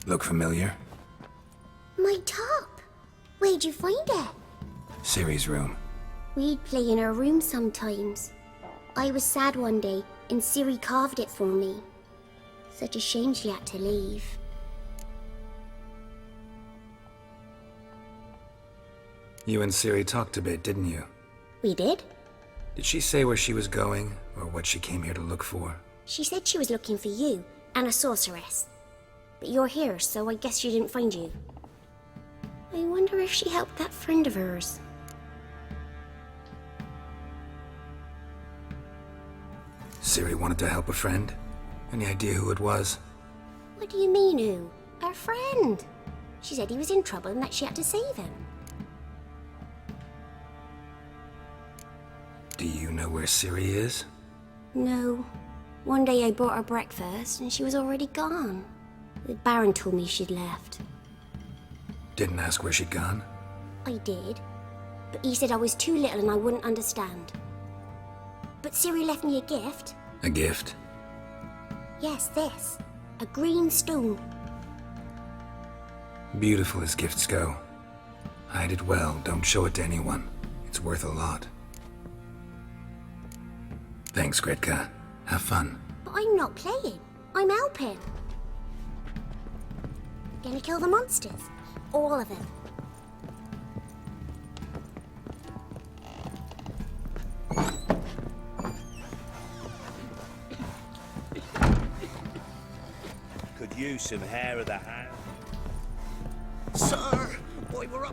Look familiar? My top. Where'd you find it? Ciri's room. We'd play in her room sometimes. I was sad one day, and Ciri carved it for me. Such a shame she had to leave. You and Ciri talked a bit, didn't you? We did? Did she say where she was going, or what she came here to look for? She said she was looking for you, and a sorceress. But you're here, so I guess she didn't find you. I wonder if she helped that friend of hers. Ciri wanted to help a friend? Any idea who it was? What do you mean, who? Her friend. She said he was in trouble and that she had to save him. Do you know where Ciri is? No. One day I bought her breakfast and she was already gone. The Baron told me she'd left. Didn't ask where she'd gone? I did. But he said I was too little and I wouldn't understand. But Ciri left me a gift. A gift? Yes, this. A green stone. Beautiful as gifts go. Hide it well, don't show it to anyone. It's worth a lot. Thanks, Gretka. Have fun. But I'm not playing. I'm helping. Gonna kill the monsters. All of them. Could use some hair of the hand. Sir, we were up.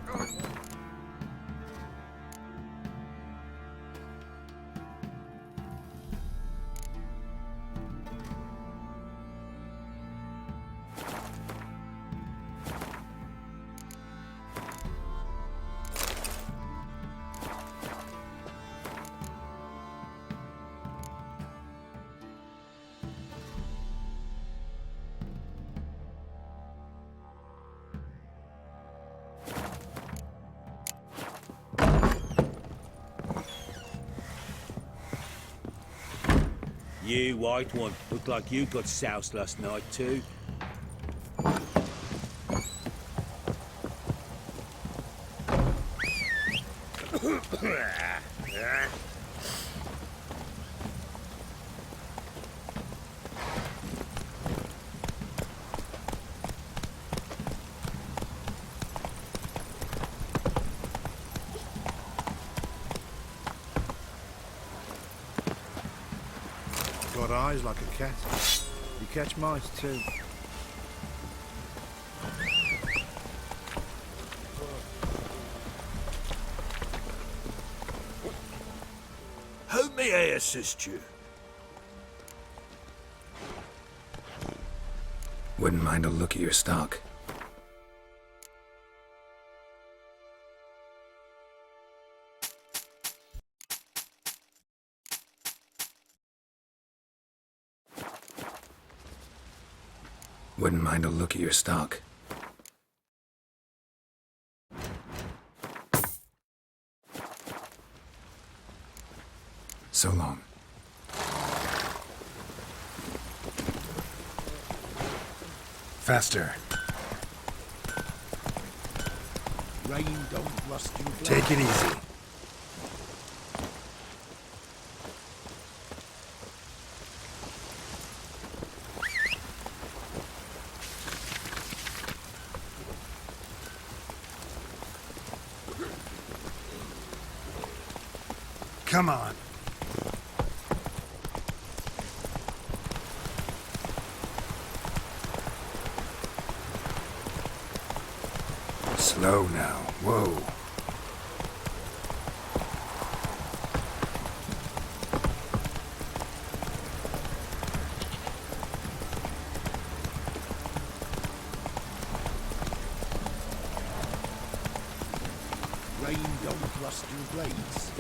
You, white one, look like you got soused last night too. Got eyes like a cat. You catch mice too. How may I assist you? Wouldn't mind a look at your stock. Wouldn't mind a look at your stock. So long. Faster. Rain don't rust you black. Take it easy. Come on. Slow now. Whoa. Rain don't rust your blades.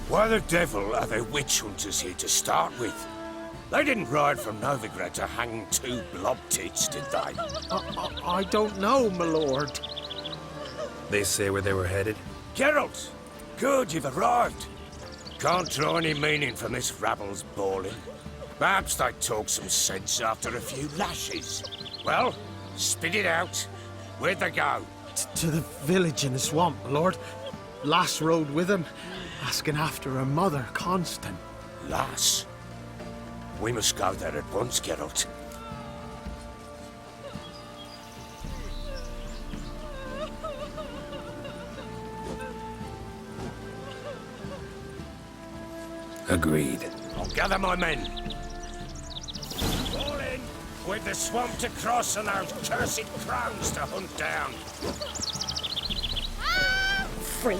Why the devil are there witch hunters here to start with? They didn't ride from Novigrad to hang two blob tits, did they? I don't know, my lord. They say where they were headed? Geralt! Good, you've arrived. Can't draw any meaning from this rabble's bawling. Perhaps they talk some sense after a few lashes. Well, spit it out. Where'd they go? To the village in the swamp, my lord. Lass rode with him, asking after her mother, Constant. Lass? We must go there at once, Geralt. Agreed. I'll gather my men. Fall in! With the swamp to cross and those cursed crows to hunt down. Freak.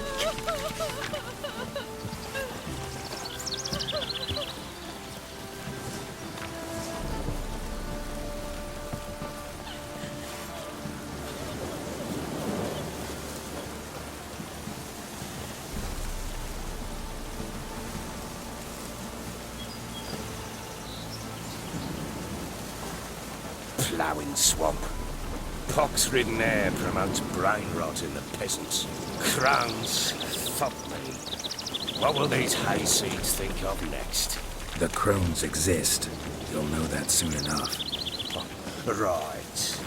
Ploughing swamp. Pox-ridden air promotes brain rot in the peasants. Crones, fuck me. What will these hayseeds think of next? The crones exist. You'll know that soon enough. Right.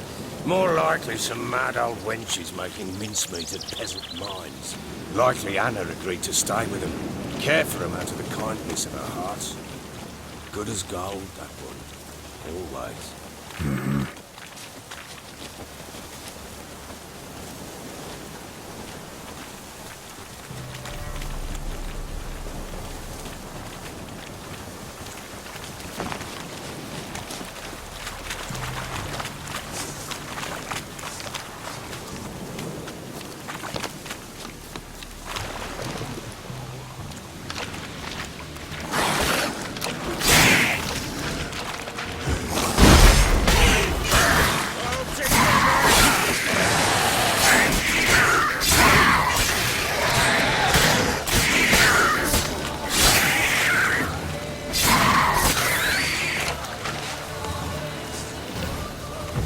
More likely some mad old wenches making mincemeat at peasant mines. Likely Anna agreed to stay with them. Care for them out of the kindness of her heart. Good as gold, that one. Always. Mm-hmm.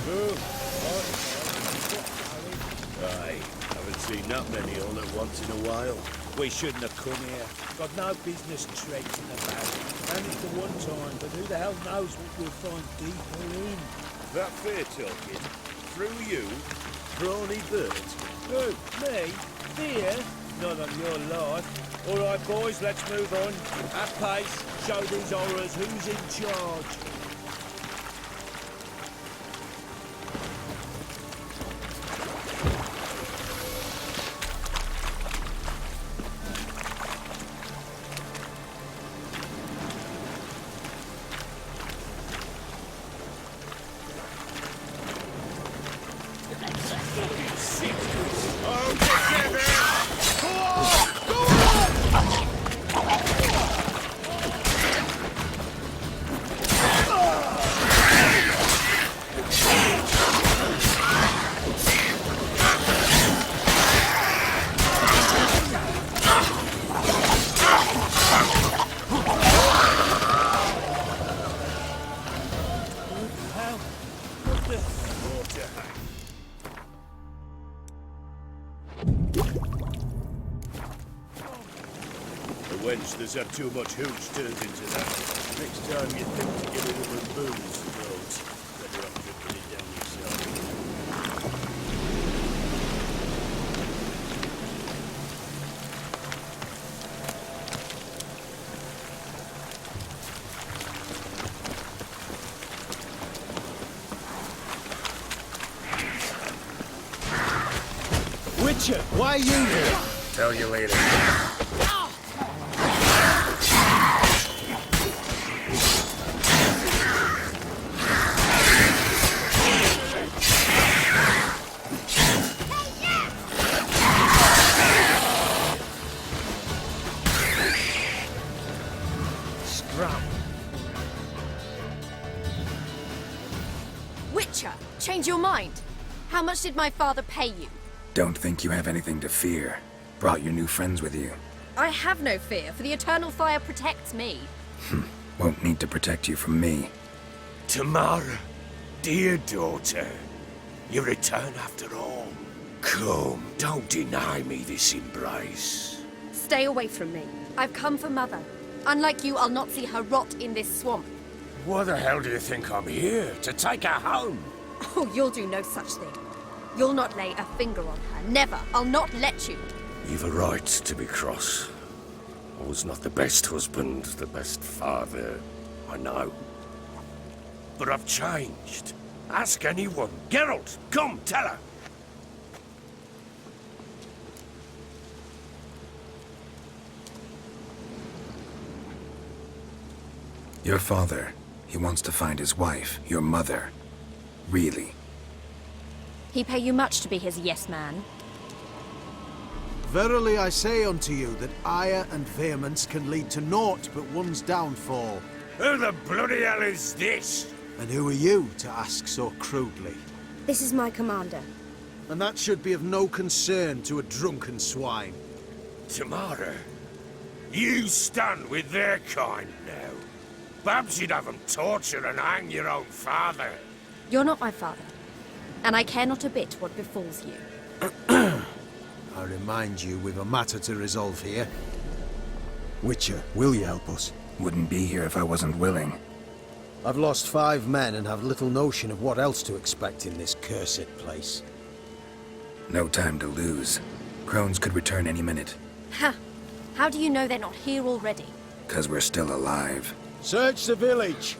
Aye, haven't seen that many all at once in a while. We shouldn't have come here. Got no business traipsing about. Only the one time, but who the hell knows what we'll find deeper in. That fair talking? Through you? Brawny bird? Who? Me? Fear? Not on your life. All right, boys, let's move on. At pace, show these horrors who's in charge. Wench have too much hooch turned into that. Next time you think to get rid of her booze, roads, better off drinking it down yourself. Witcher, why are you here? Tell you later. Witcher, change your mind. How much did my father pay you? Don't think you have anything to fear. Brought your new friends with you. I have no fear, for the eternal fire protects me. Won't need to protect you from me. Tamara, dear daughter, you return after all. Come, don't deny me this embrace. Stay away from me. I've come for Mother. Unlike you, I'll not see her rot in this swamp. Why the hell do you think I'm here? To take her home? Oh, you'll do no such thing. You'll not lay a finger on her. Never. I'll not let you. You've a right to be cross. I was not the best husband, the best father, I know. But I've changed. Ask anyone. Geralt, come, tell her. Your father, he wants to find his wife, your mother. Really. He pay you much to be his yes man. Verily I say unto you that ire and vehemence can lead to naught but one's downfall. Who the bloody hell is this? And who are you to ask so crudely? This is my commander. And that should be of no concern to a drunken swine. Tamara, you stand with their kind now. Perhaps you'd have them torture and hang your own father. You're not my father, and I care not a bit what befalls you. I remind you, we've a matter to resolve here. Witcher, will you help us? Wouldn't be here if I wasn't willing. I've lost 5 men and have little notion of what else to expect in this cursed place. No time to lose. Crones could return any minute. Ha! How do you know they're not here already? 'Cause we're still alive. Search the village!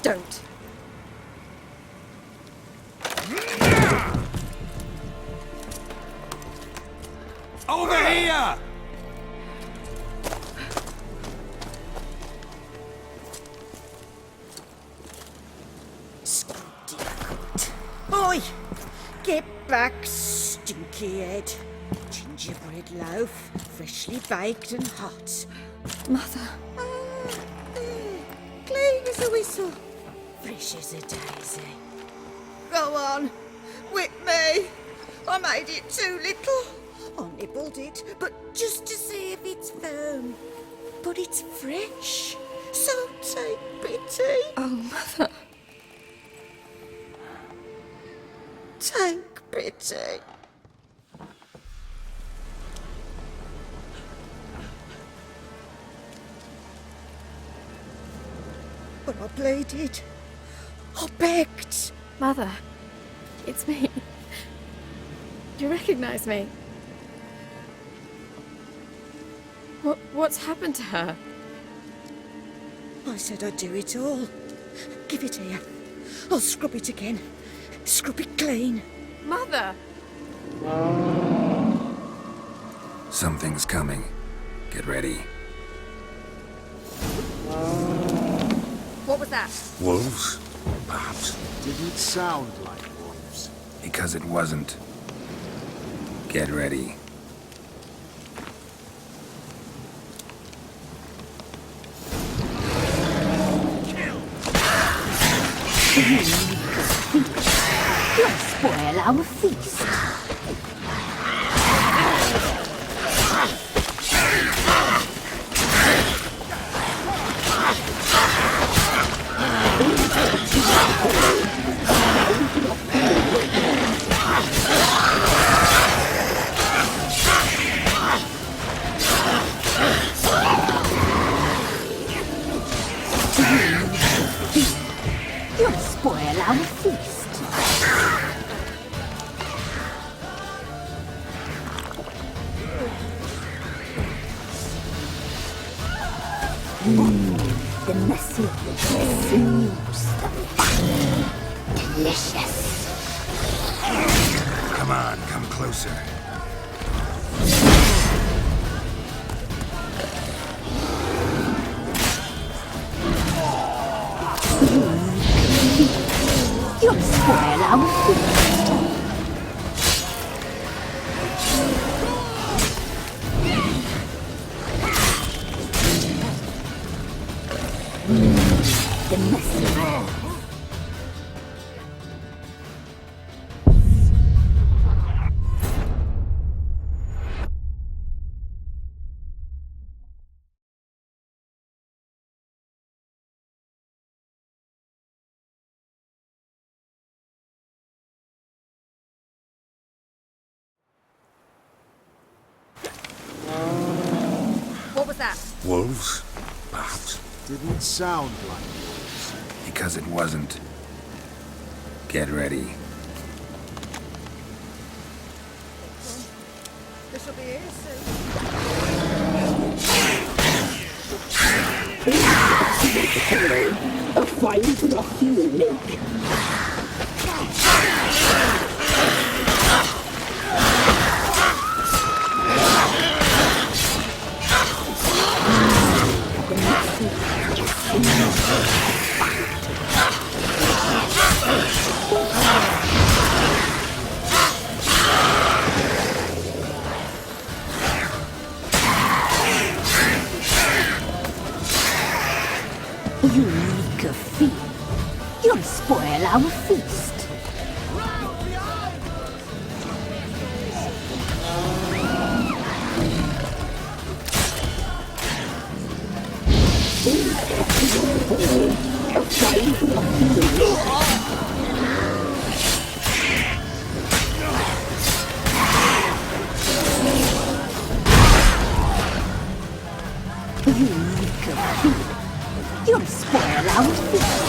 Don't. Over here! Oi! Get back, stinky head. Gingerbread loaf, freshly baked and hot. Mother. There. Clean as a whistle. Fresh as a daisy. Go on. Whip me. I made it too little. I nibbled it, but just to see if it's firm. But it's fresh. So take pity. Oh, Mother. Take pity. But I pleaded. I begged. Mother, it's me. You recognize me? What's happened to her? I said I'd do it all. Give it here. I'll scrub it again. Scrub it clean. Mother! Something's coming. Get ready. What was that? Wolves? Perhaps. Didn't sound like wolves. Because it wasn't. Get ready. You'll spoil our feast. You'll spoil our feast. The messy soothes the fire. Delicious. Come on, come closer. You'll spoil our feast. The messy. What was that? Wolves? Perhaps. Didn't sound like wolves. Because it wasn't. Get ready. This'll be here soon. A fine broth you will make. You make a fee. You'll spoil our feast. You make a fee. You'll spoil our feast.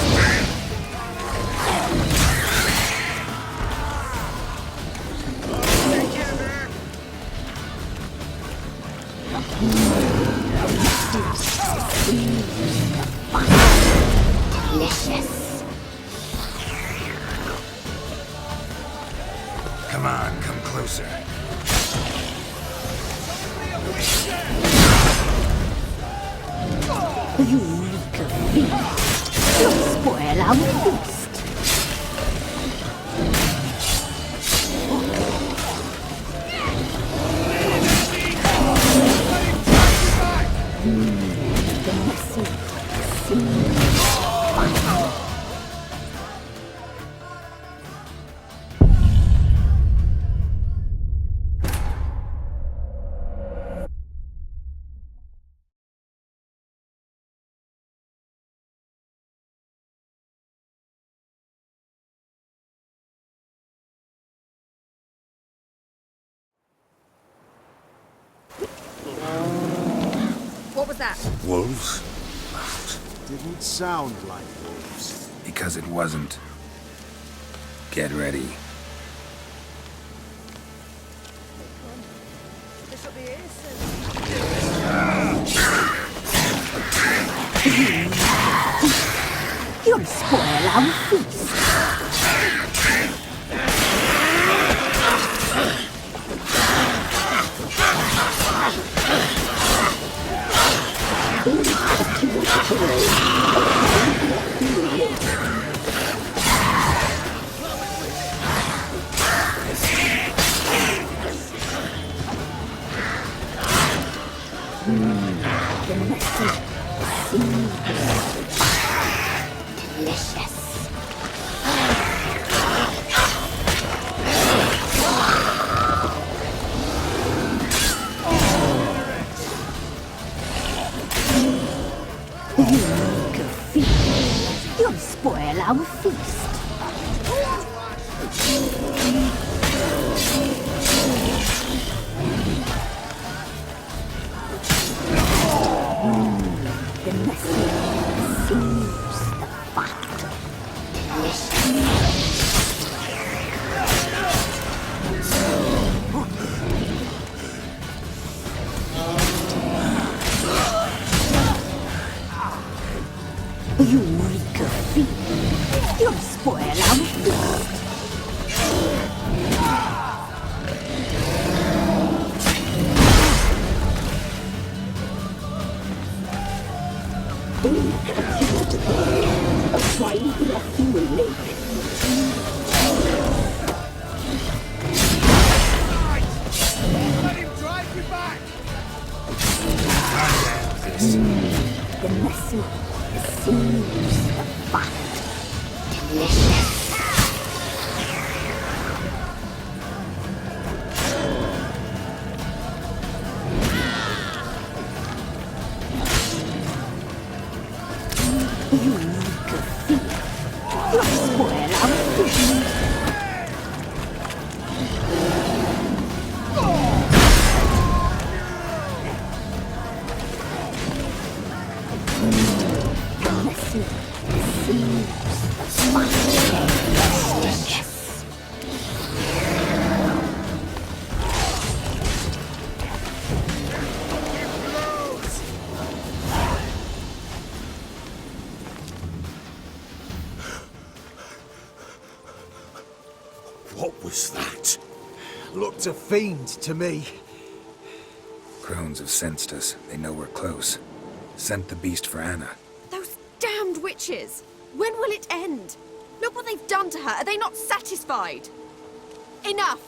Delicious. Come on, come closer. You make a feast. You'll spoil our feast. What was that? Wolves? Didn't sound like wolves. Because it wasn't. Get ready. This'll be here soon. You'll spoil our feast. Delicious. You make a feast. You'll spoil our feast. The messy seems the fat. You reek of feet. You'll spoil our feast. A fine breath you will make. Let him drive you back! The messy seems the fat. Delicious. You reek of feet. You'll spoil our feast. The messy seems the fat. Delicious. What was that? Looked a fiend to me. Crones have sensed us. They know we're close. Sent the beast for Anna. Those damned witches! When will it end? Look what they've done to her. Are they not satisfied? Enough!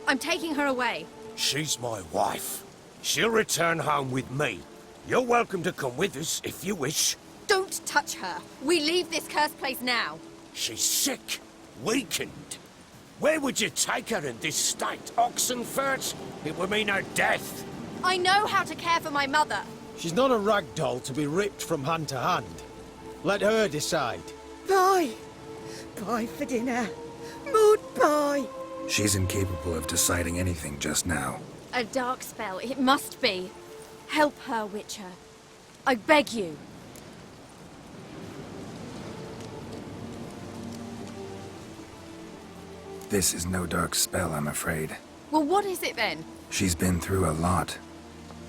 I'm taking her away. She's my wife. She'll return home with me. You're welcome to come with us if you wish. Don't touch her. We leave this cursed place now. She's sick, weakened. Where would you take her in this state? Oxenfurt? It would mean her death. I know how to care for my mother. She's not a rag doll to be ripped from hand to hand. Let her decide. Pie. Pie for dinner. Mud pie. She's incapable of deciding anything just now. A dark spell, it must be. Help her, Witcher. I beg you. This is no dark spell, I'm afraid. Well, what is it then? She's been through a lot.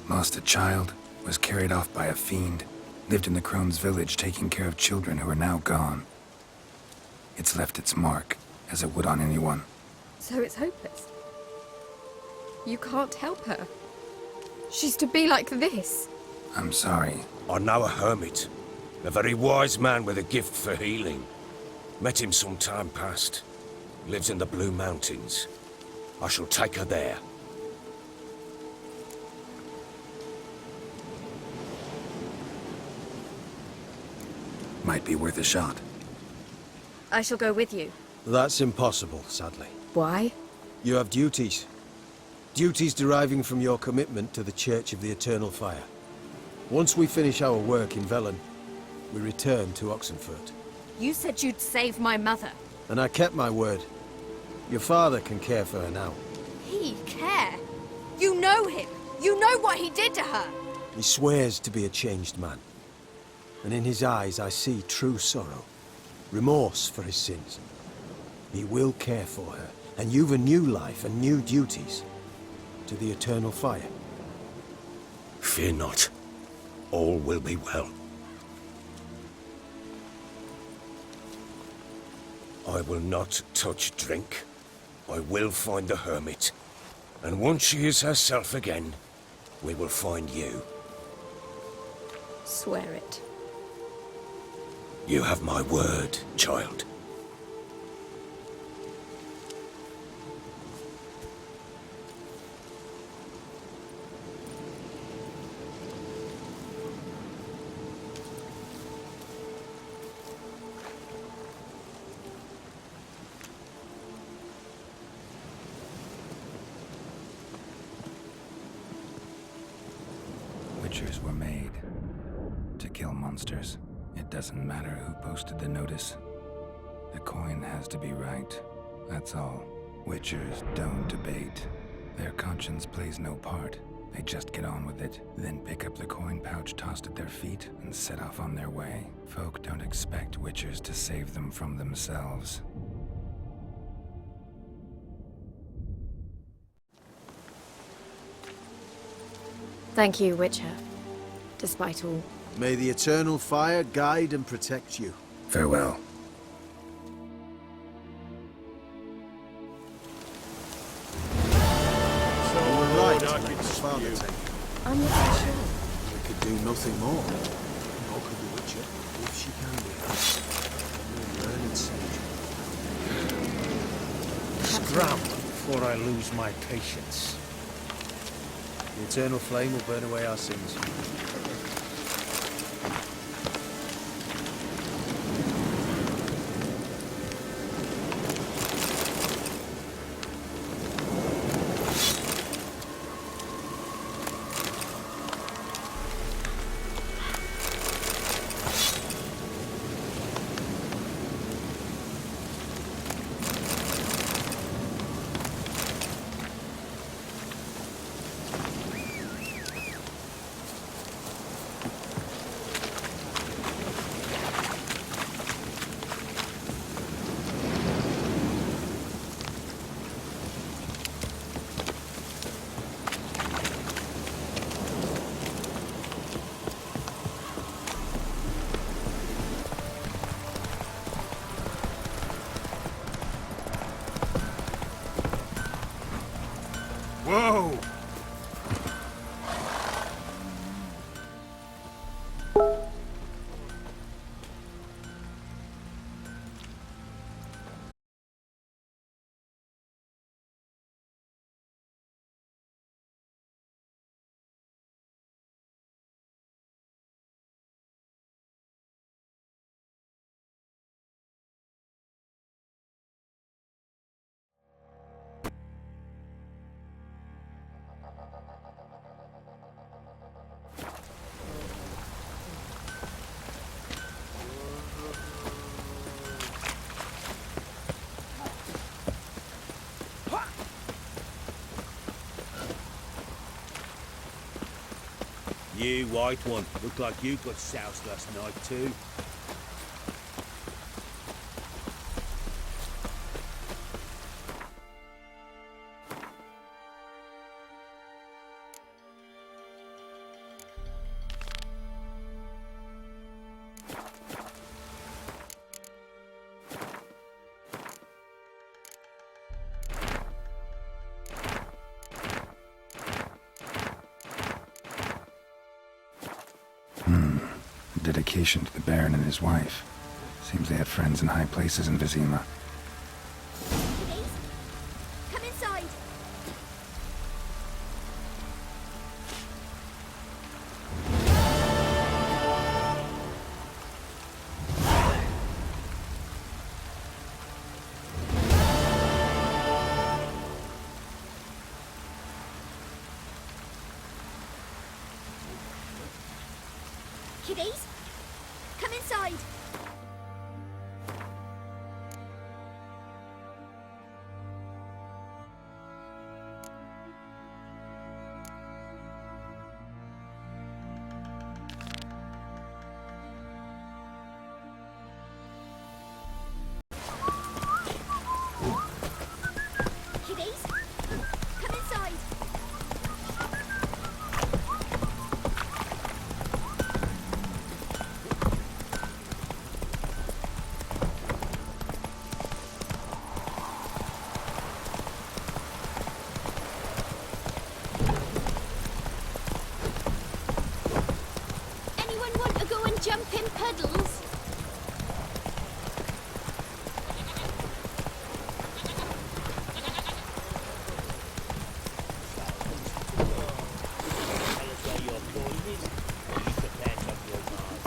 Lost a child, was carried off by a fiend, lived in the Crone's village taking care of children who are now gone. It's left its mark, as it would on anyone. So it's hopeless. You can't help her. She's to be like this. I'm sorry. I know a hermit. A very wise man with a gift for healing. Met him some time past. Lives in the Blue Mountains. I shall take her there. Might be worth a shot. I shall go with you. That's impossible, sadly. Why? You have duties. Duties deriving from your commitment to the Church of the Eternal Fire. Once we finish our work in Velen, we return to Oxenfurt. You said you'd save my mother. And I kept my word. Your father can care for her now. He care? You know him. You know what he did to her. He swears to be a changed man. And in his eyes I see true sorrow. Remorse for his sins. He will care for her. And you've a new life and new duties. To the Eternal Fire. Fear not. All will be well. I will not touch drink. I will find the hermit. And once she is herself again, we will find you. Swear it. You have my word, child. Witchers were made to kill monsters. It doesn't matter who posted the notice. The coin has to be right. That's all. Witchers don't debate. Their conscience plays no part. They just get on with it, then pick up the coin pouch tossed at their feet and set off on their way. Folk don't expect witchers to save them from themselves. Thank you, Witcher. Despite all. May the Eternal Fire guide and protect you. Farewell. So you were right to let his father take it. I'm not sure. We could do nothing more. Nor could the Witcher, if she can be. We'll learn its Scram before I lose my patience. The Eternal Flame will burn away our sins. Whoa! You, white one, look like you got soused last night too. Dedication to the Baron and his wife. Seems they had friends in high places in Vizima. Come inside. Kiddies, come inside. Kiddies, come inside. Anyone want to go and jump in puddles? Tell us where you're going is, or you prepare to have your mind.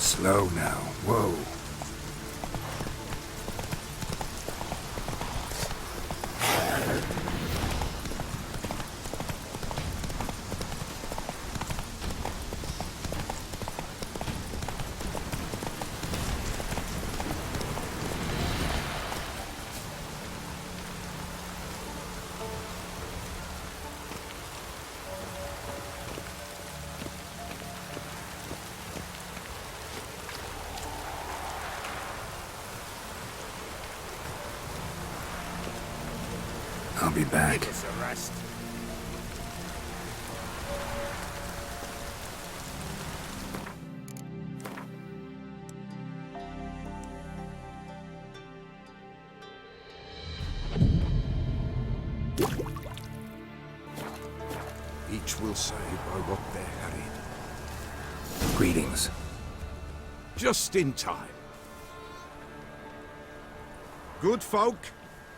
Slow now. Whoa. I'll be back. Give us a rest. Each will say by what they're harried. Greetings. Just in time. Good folk,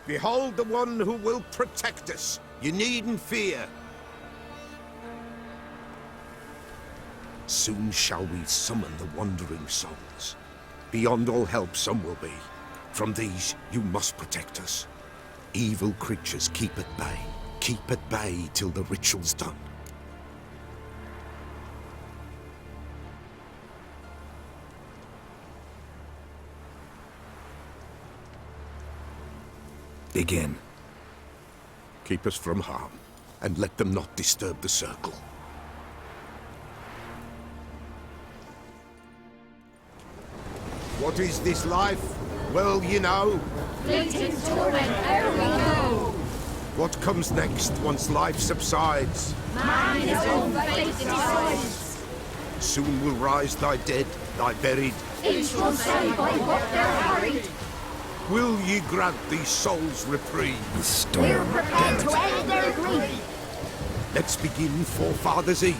behold the one who will protect us. You needn't fear. Soon shall we summon the wandering souls. Beyond all help some will be. From these you must protect us. Evil creatures keep at bay. Keep at bay till the ritual's done. Begin. Keep us from harm, and let them not disturb the circle. What is this life? Well, you know. Fleeting torment, ere we go. What comes next once life subsides? Man his own fate decides. Soon will rise thy dead, thy buried. Each will say by what they're harried. Will ye grant these souls reprieve? The storm, We're prepared to end their grief. Let's begin Forefathers' Eve.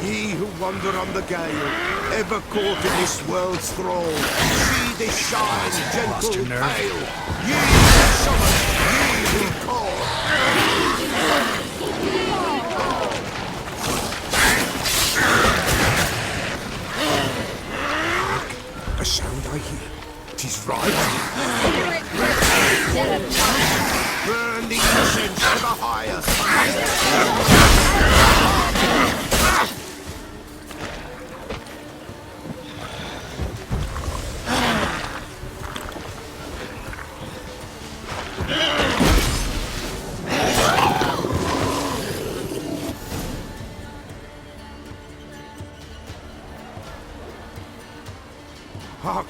Ye who wander on the gale, ever caught in this world's thrall, see this shine, gentle pale. Ye who summon, ye who call. A sound I hear. 'Tis right. Burn the incense ever higher. Hark!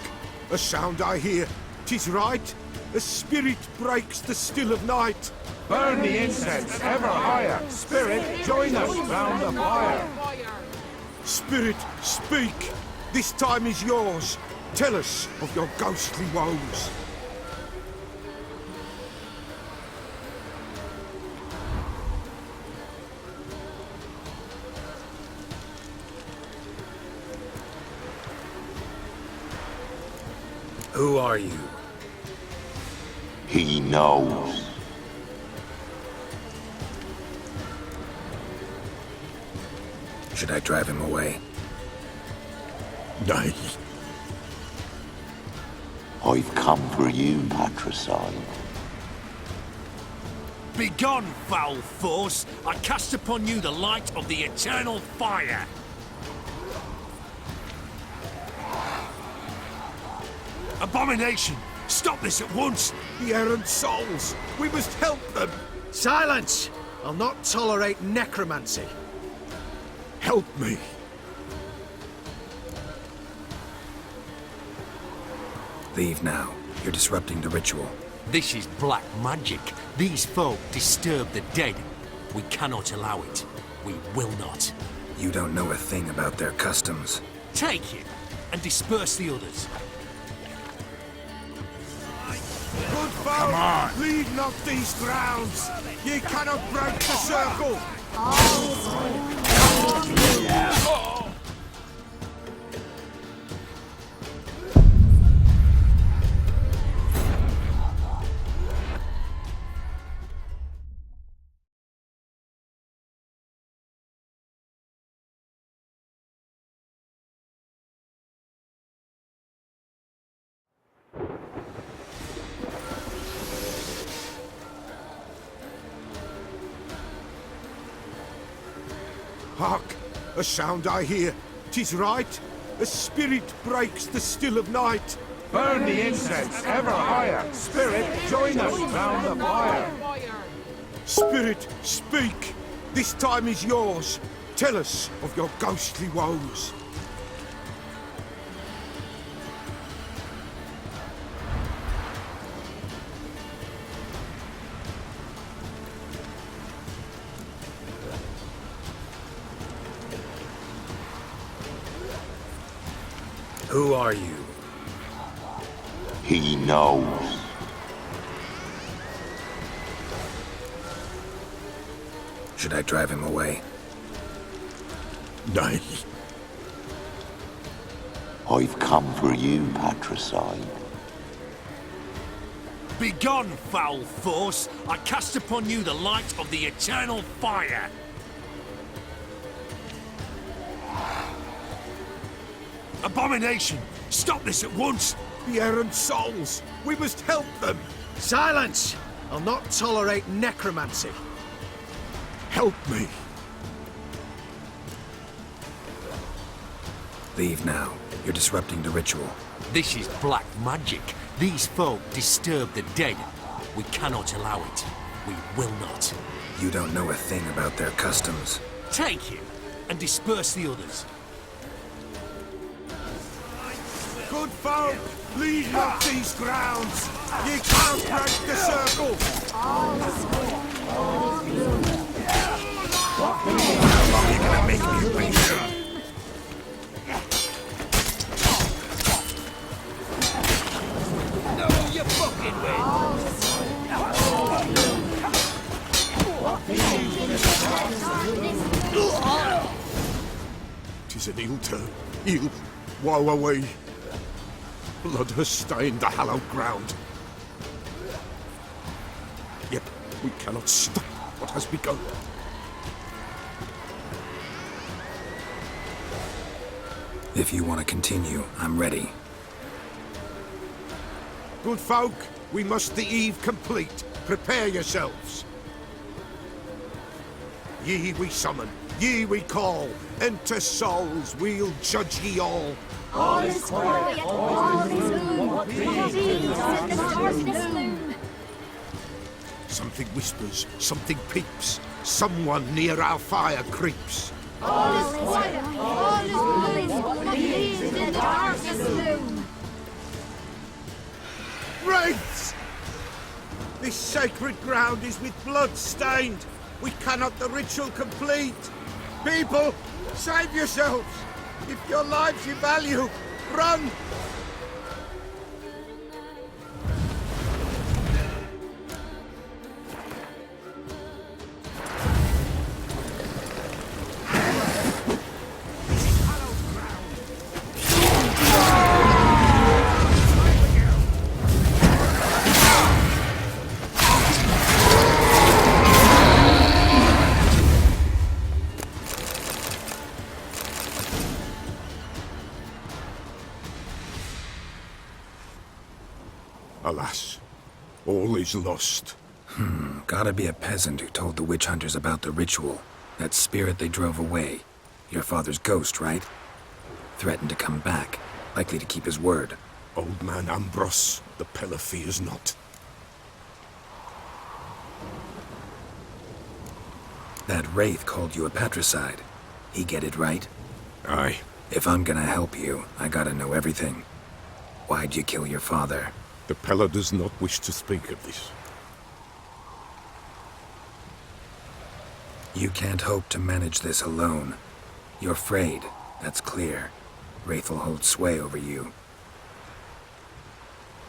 A sound I hear. 'Tis right. A spirit breaks the still of night. Burn the incense ever higher. Spirit, join us round the fire. Spirit, speak. This time is yours. Tell us of your ghostly woes. Who are you? He knows. Should I drive him away? Nay. I've come for you, patricide. Begone, foul force! I cast upon you the light of the eternal fire! Abomination! Stop this at once! The errant souls! We must help them! Silence! I'll not tolerate necromancy. Help me! Leave now. You're disrupting the ritual. This is black magic. These folk disturb the dead. We cannot allow it. We will not. You don't know a thing about their customs. Take him and disperse the others. Good folk! Come on! Leave not these grounds! Ye cannot break the circle! Hark! A sound I hear. 'Tis right. A spirit breaks the still of night. Burn the incense ever higher. Spirit, join us round the fire. Spirit, speak. This time is yours. Tell us of your ghostly woes. Who are you? He knows. Should I drive him away? Nay. I've come for you, patricide. Begone, foul force! I cast upon you the light of the eternal fire! Abomination! Stop this at once! The errant souls! We must help them! Silence! I'll not tolerate necromancy. Help me! Leave now. You're disrupting the ritual. This is black magic. These folk disturb the dead. We cannot allow it. We will not. You don't know a thing about their customs. Take him and disperse the others. Good folk, leave not these grounds. Ye can't break the circle. You're gonna make me wait. No, you fucking win. 'Tis an ill turn. Ill. Woe away. Blood has stained the hallowed ground. Yet we cannot stop what has begun. If you want to continue, I'm ready. Good folk, we must the eve complete. Prepare yourselves. Ye we summon, ye we call. Enter souls, we'll judge ye all. All is quiet, all is gloom. Jesus and the stars in a gloom. Something whispers, something peeps. Someone near our fire creeps. All is quiet, all is gloom. Jesus in the darkness gloom. Wraiths! This sacred ground is with blood stained. We cannot the ritual complete. People, save yourselves. If your lives you value, run! Alas, all is lost. Gotta be a peasant who told the witch hunters about the ritual. That spirit they drove away. Your father's ghost, right? Threatened to come back. Likely to keep his word. Old man Ambros, the Pella fears not. That wraith called you a patricide. He get it right? Aye. If I'm gonna help you, I gotta know everything. Why'd you kill your father? The Pella does not wish to speak of this. You can't hope to manage this alone. You're afraid, that's clear. Wraith will hold sway over you.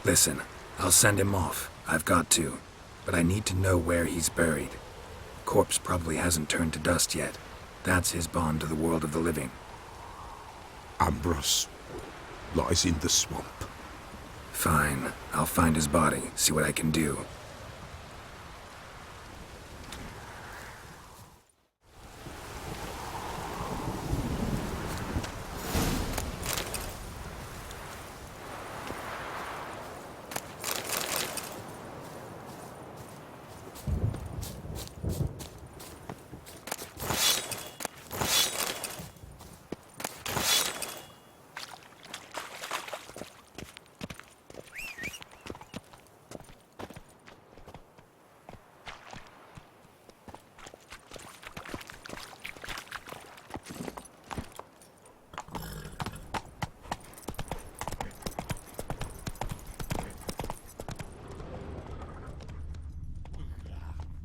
Listen, I'll send him off. I've got to. But I need to know where he's buried. Corpse probably hasn't turned to dust yet. That's his bond to the world of the living. Ambros lies in the swamp. Fine. I'll find his body, see what I can do.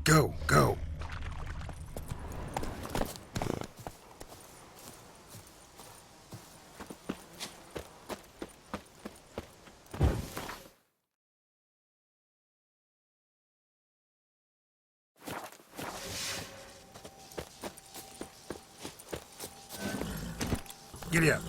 Go, go. Giddy up.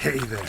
Hey there.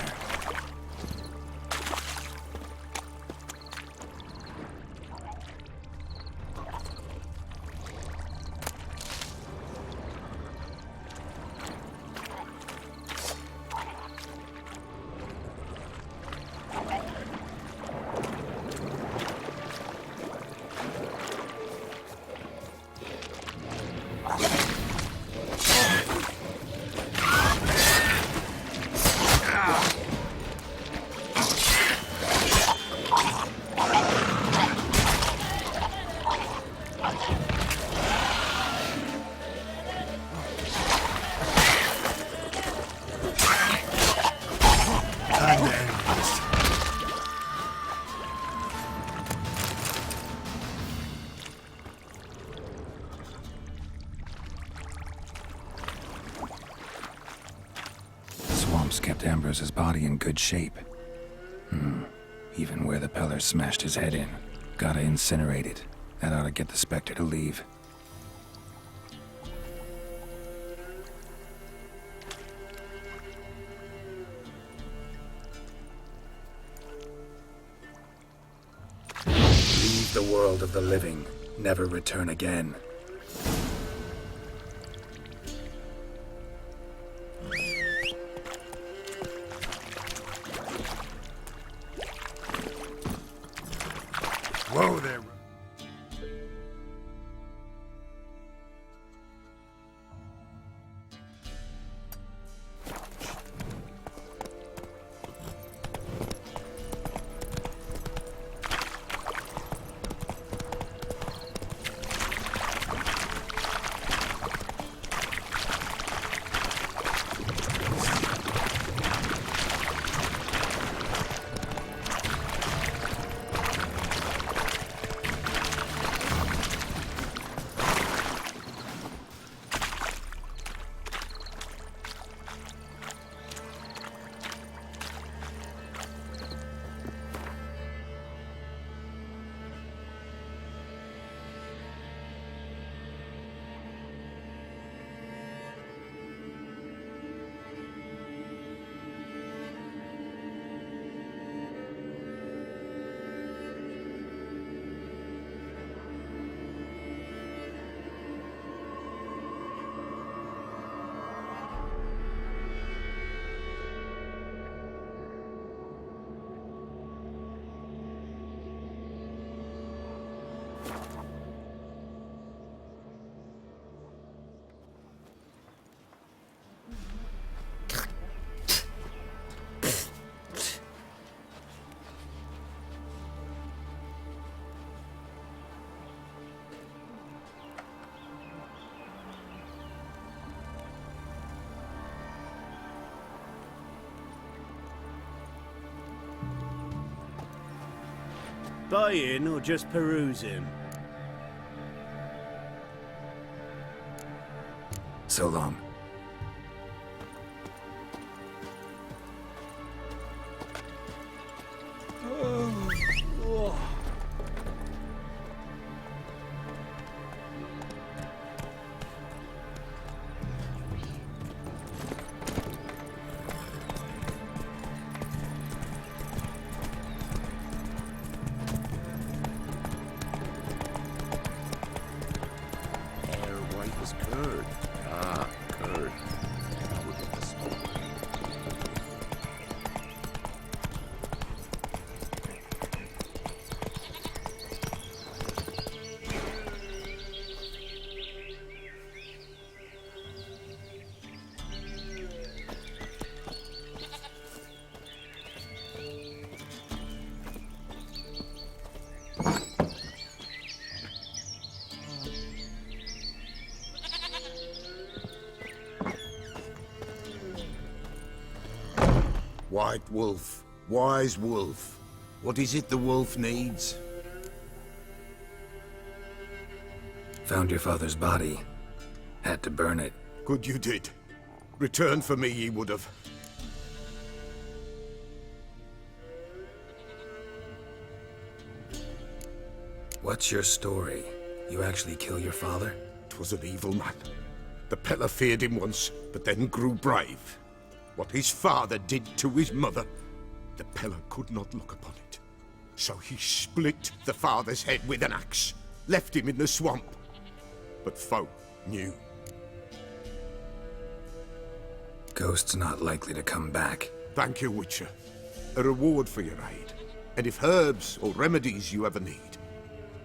swamps kept Ambrose's body in good shape. Even where the Peller smashed his head in. Gotta incinerate it. That ought to get the Spectre to leave. Leave the world of the living. Never return again. Whoa there. Buying or just perusing? So long. White wolf, wise wolf. What is it the wolf needs? Found your father's body. Had to burn it. Good you did. Return for me ye would have. What's your story? You actually kill your father? 'Twas an evil man. The Peller feared him once, but then grew brave. What his father did to his mother, the Peller could not look upon it. So he split the father's head with an axe, left him in the swamp. But folk knew. Ghost's not likely to come back. Thank you, Witcher. A reward for your aid. And if herbs or remedies you ever need,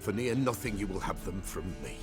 for near nothing you will have them from me.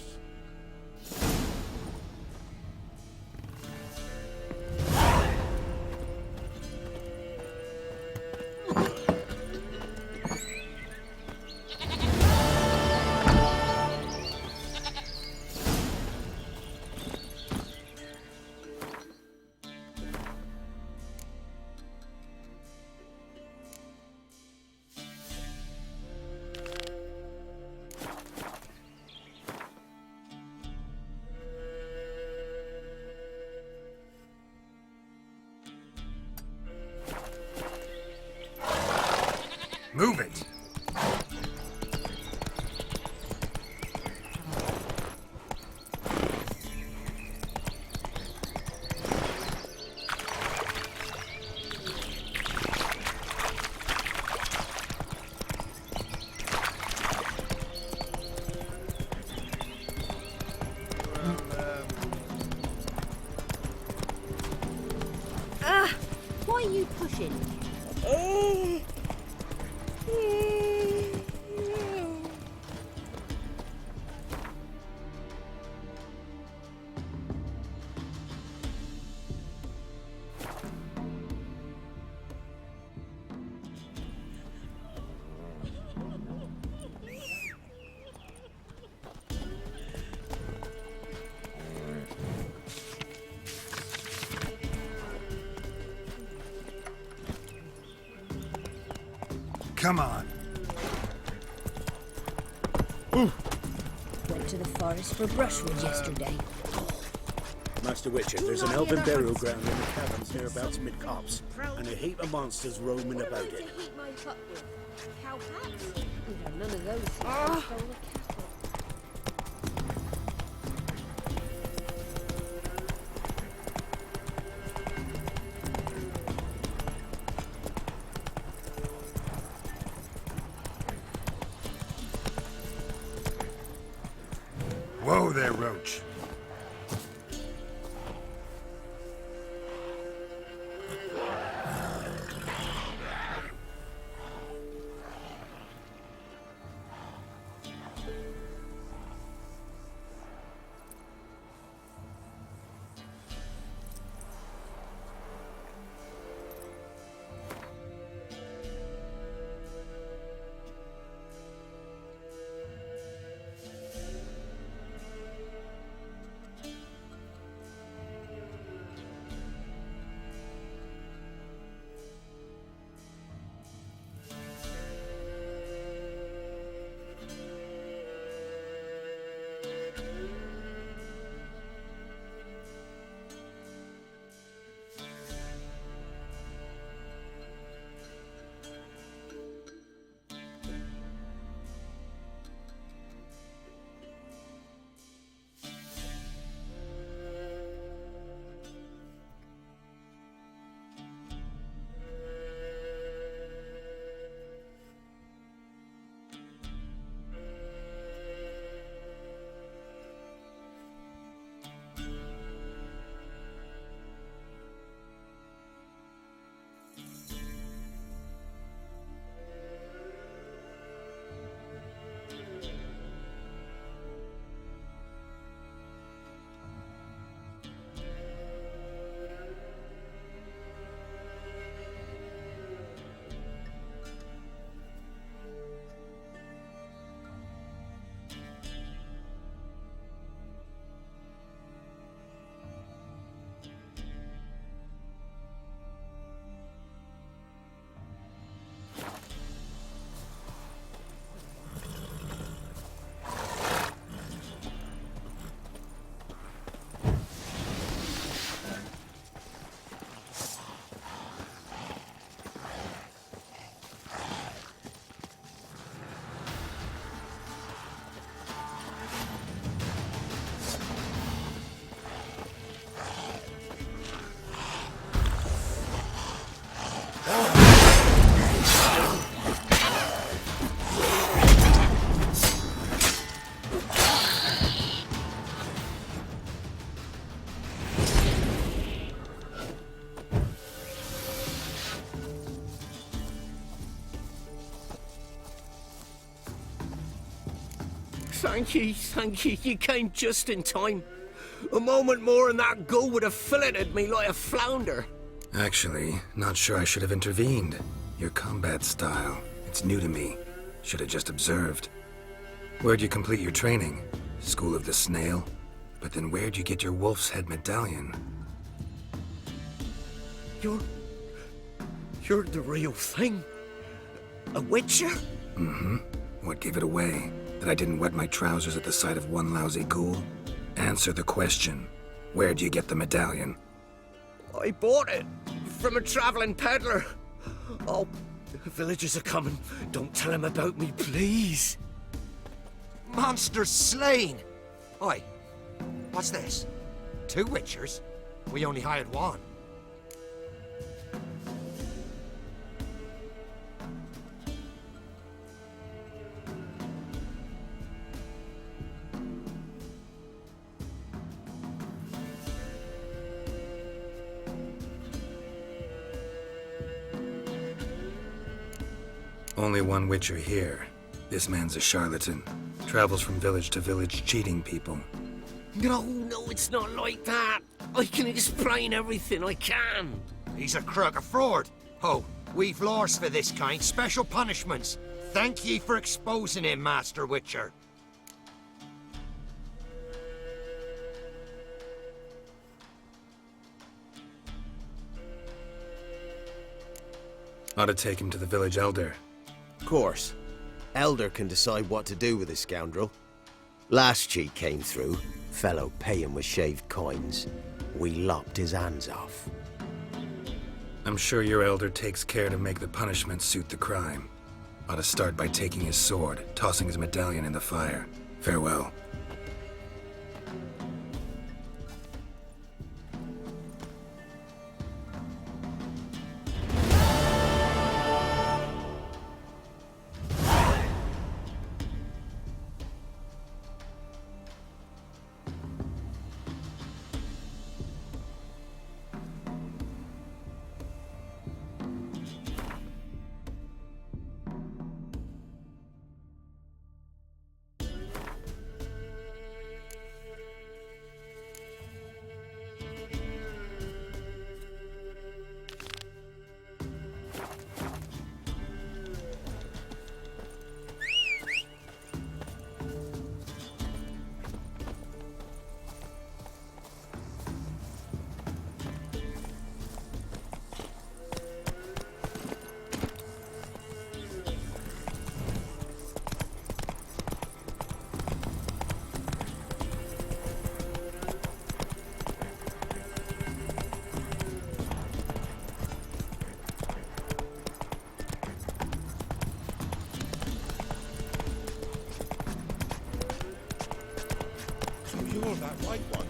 Move it! Why are you pushing? Come on. Went to the forest for brushwood yesterday. Master Witcher, there's an elven burial ground in the caverns hereabouts mid-copse, and a heap of monsters roaming about it. None of those. Whoa there, Roach. Thank you. You came just in time. A moment more and that gull would have filleted me like a flounder. Actually, not sure I should have intervened. Your combat style, it's new to me. Should have just observed. Where'd you complete your training? School of the Snail? But then where'd you get your wolf's head medallion? You're the real thing? A Witcher? Mm-hmm. What gave it away? That I didn't wet my trousers at the sight of one lousy ghoul? Answer the question. Where'd you get the medallion? I bought it from a traveling peddler. Oh, The villagers are coming. Don't tell them about me, please. Monsters slain! Oi, what's this? 2 witchers? We only hired 1. Only 1 witcher here. This man's a charlatan. Travels from village to village cheating people. No, it's not like that. I can explain everything, I can. He's a crook, a fraud. Oh, we've laws for this kind, special punishments. Thank ye for exposing him, Master Witcher. Ought to take him to the village elder. Of course. Elder can decide what to do with the scoundrel. Last cheat came through. Fellow paying with shaved coins. We lopped his hands off. I'm sure your elder takes care to make the punishment suit the crime. Ought to start by taking his sword, tossing his medallion in the fire. Farewell. You're that white one.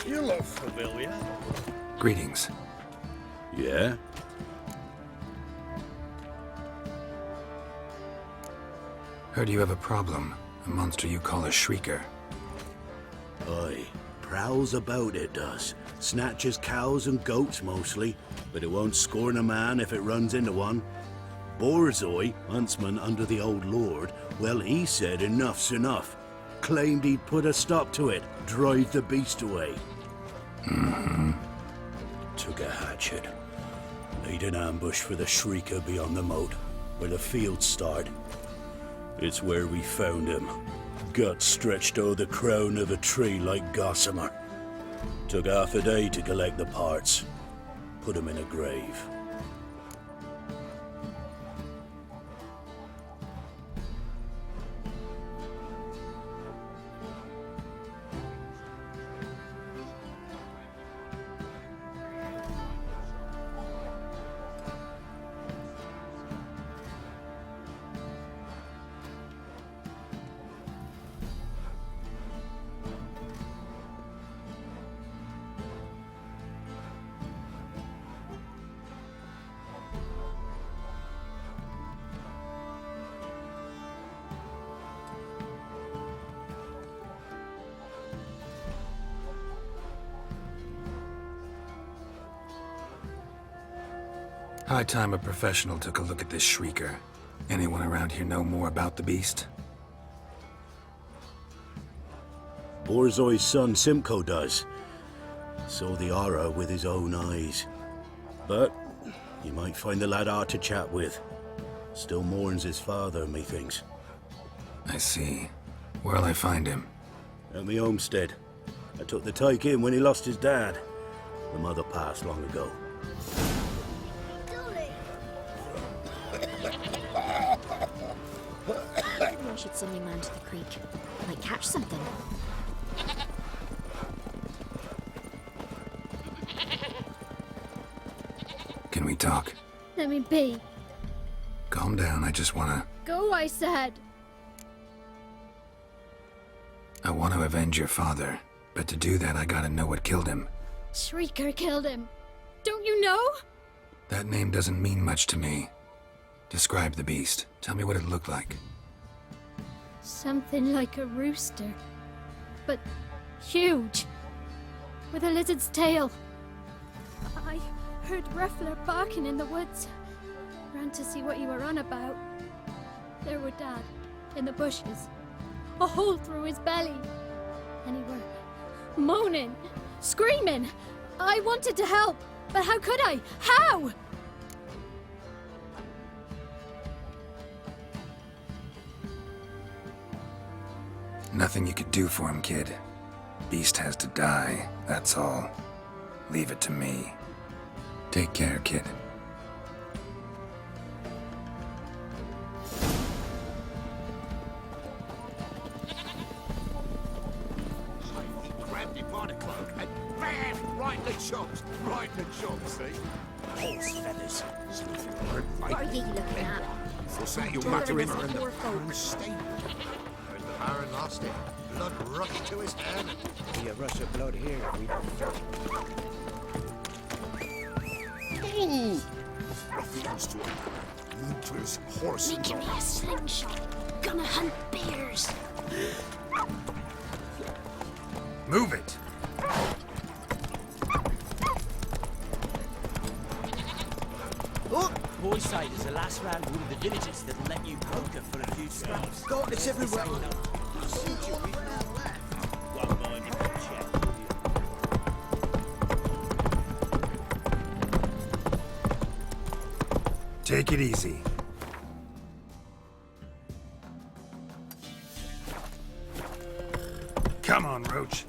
You look familiar. Greetings. Yeah? Heard you have a problem. A monster you call a shrieker. Aye. Prowls about, it does. Snatches cows and goats mostly, but it won't scorn a man if it runs into one. Borzoi, huntsman under the old lord, well, he said enough's enough. Claimed he'd put a stop to it, drive the beast away. Took a hatchet. Laid an ambush for the shrieker beyond the moat, where the fields start. It's where we found him. Gut stretched o'er the crown of a tree like gossamer. Took half a day to collect the parts. Put him in a grave. High time a professional took a look at this shrieker. Anyone around here know more about the beast? Borzoi's son Simcoe does. Saw the aura with his own eyes. But you might find the lad hard to chat with. Still mourns his father, methinks. I see. Where'll I find him? At me homestead. I took the tyke in when he lost his dad. The mother passed long ago. Maybe I should send my man to the creek. Might catch something. Can we talk? Let me be. Calm down, I just wanna... Go, I said. I want to avenge your father, but to do that I gotta know what killed him. Shrieker killed him. Don't you know? That name doesn't mean much to me. Describe the beast. Tell me what it looked like. Something like a rooster. But huge. With a lizard's tail. I heard Ruffler barking in the woods. Ran to see what you were on about. There were Dad, in the bushes. A hole through his belly. And he were moaning, screaming. I wanted to help, but how could I? How? Nothing you could do for him, kid. Beast has to die, that's all. Leave it to me. Take care, kid. Grabbed him by the cloak and bam! Right in the chops. Right in the chops, see? Horse feathers. What are you looking at? What's that you're Taller muttering? than us poor folk. Stain. The Baron lost it. Blood rushed to his hand. Be a rush of blood here. Ooh! Ruffians to looters, horse and Making me a slingshot. Gonna hunt bears. Move it! Oh! Boys say there's a last round one of the villages that'll let you poker for a few scraps. Darkness everywhere. Take it easy. Come on, Roach.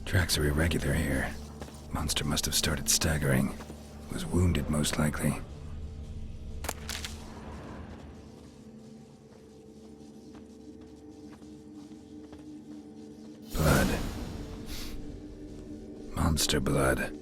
Tracks are irregular here. Monster must have started staggering. Was wounded, most likely. Blood. Monster blood.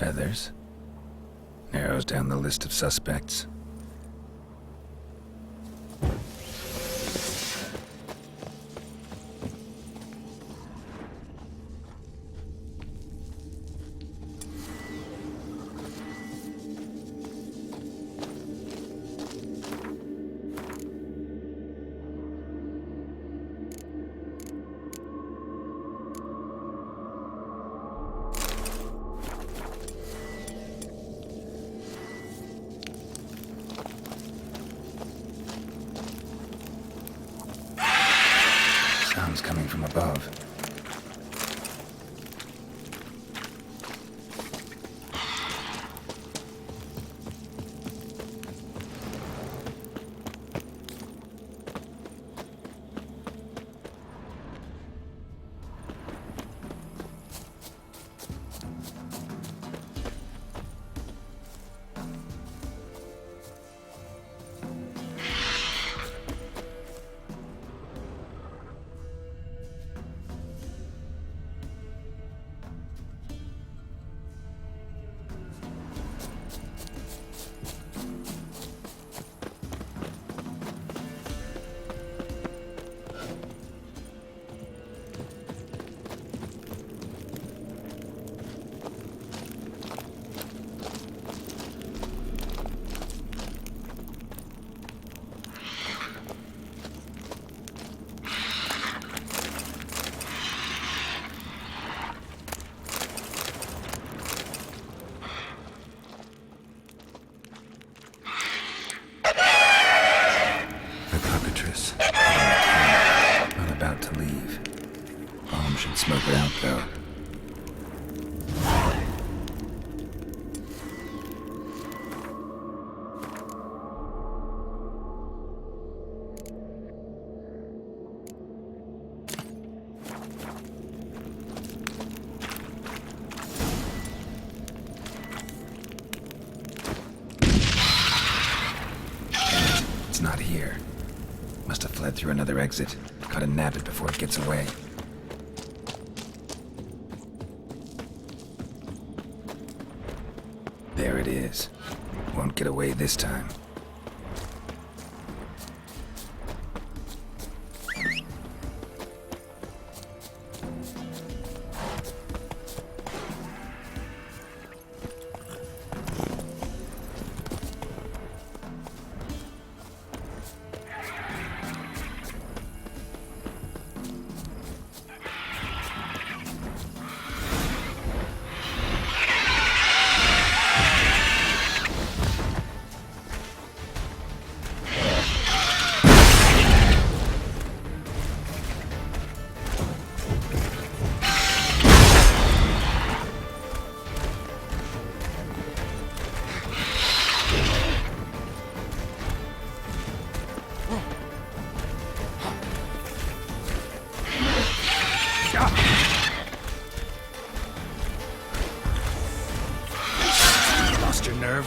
feathers. Narrows down the list of suspects. Sounds coming from above. Not about to leave. Bomb should smoke it out, though. It's not here. Must have fled through another exit. Gotta nab it before it gets away. There it is. Won't get away this time. Lost your nerve?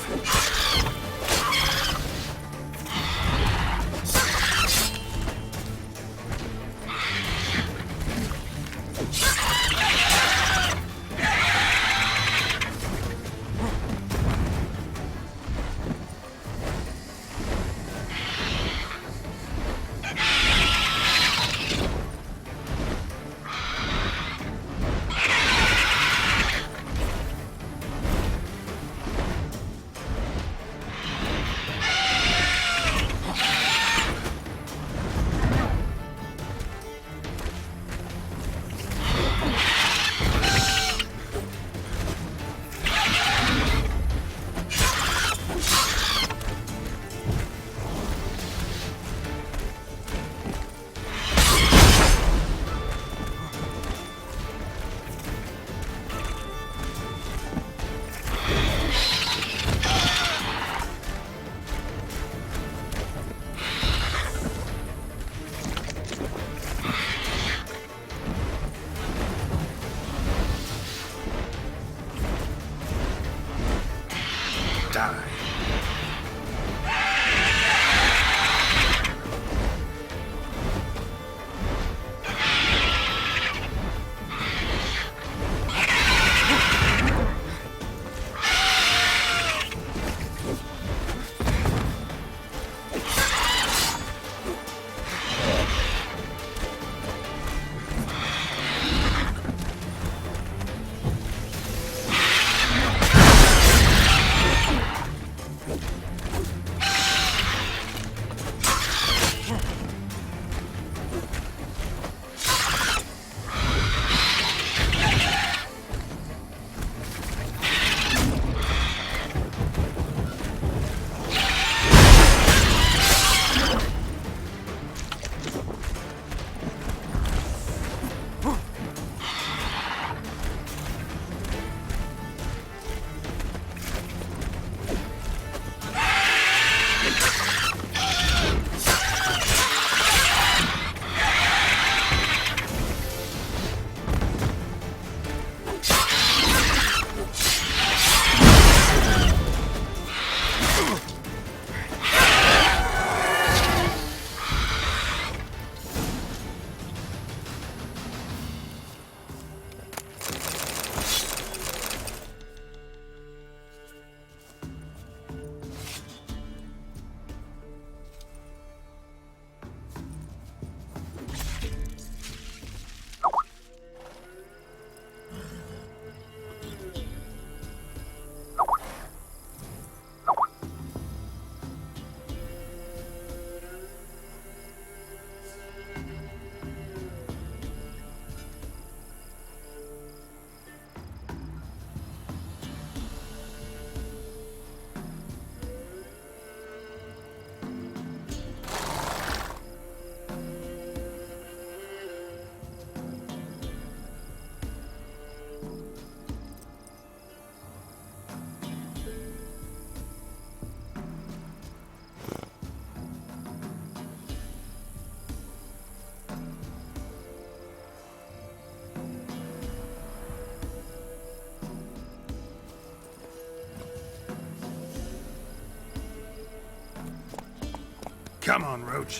Die. Come on, Roach.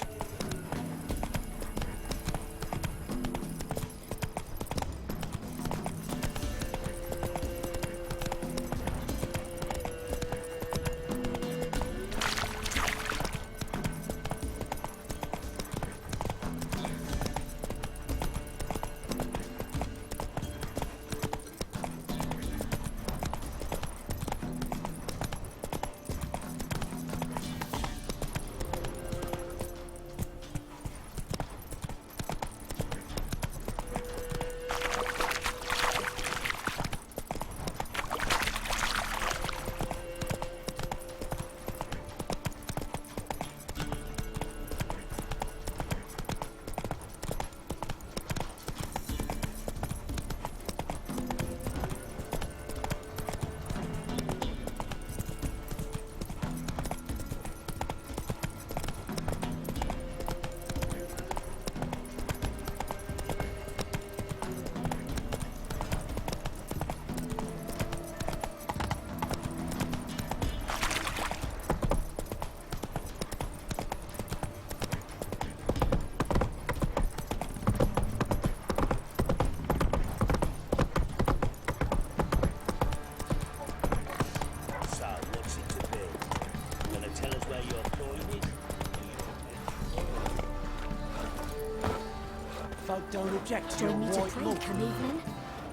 Folk don't object to Do your you need to white pray look. come evening?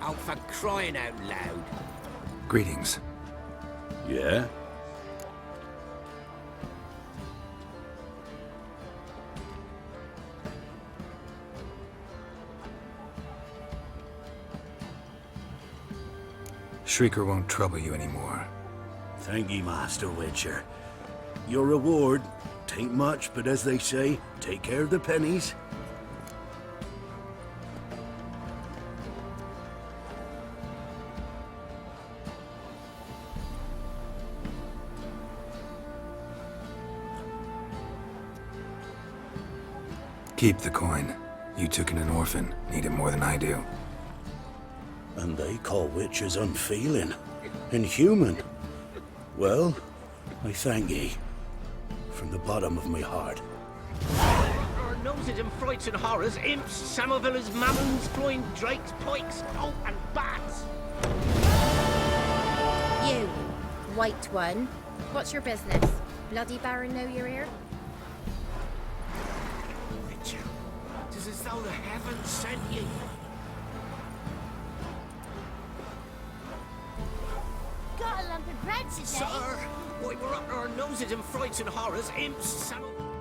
Oh, for crying out loud. Greetings. Yeah? Shrieker won't trouble you anymore. Thank ye, Master Witcher. Your reward, tain't much, but as they say, take care of the pennies. Keep the coin. You took in an orphan. Need it more than I do. And they call witches unfeeling, inhuman. Well, I thank ye. From the bottom of my heart. Our noses and frights and horrors, imps, samovillers, mammons, flying drakes, pikes, oh, and bats. You, white one. What's your business? Bloody Baron know you're here? Witcher, it's as though the heavens sent ye. Got a lump of bread today. Sir, why we're up to our noses and frights and horrors, imps, samovillers.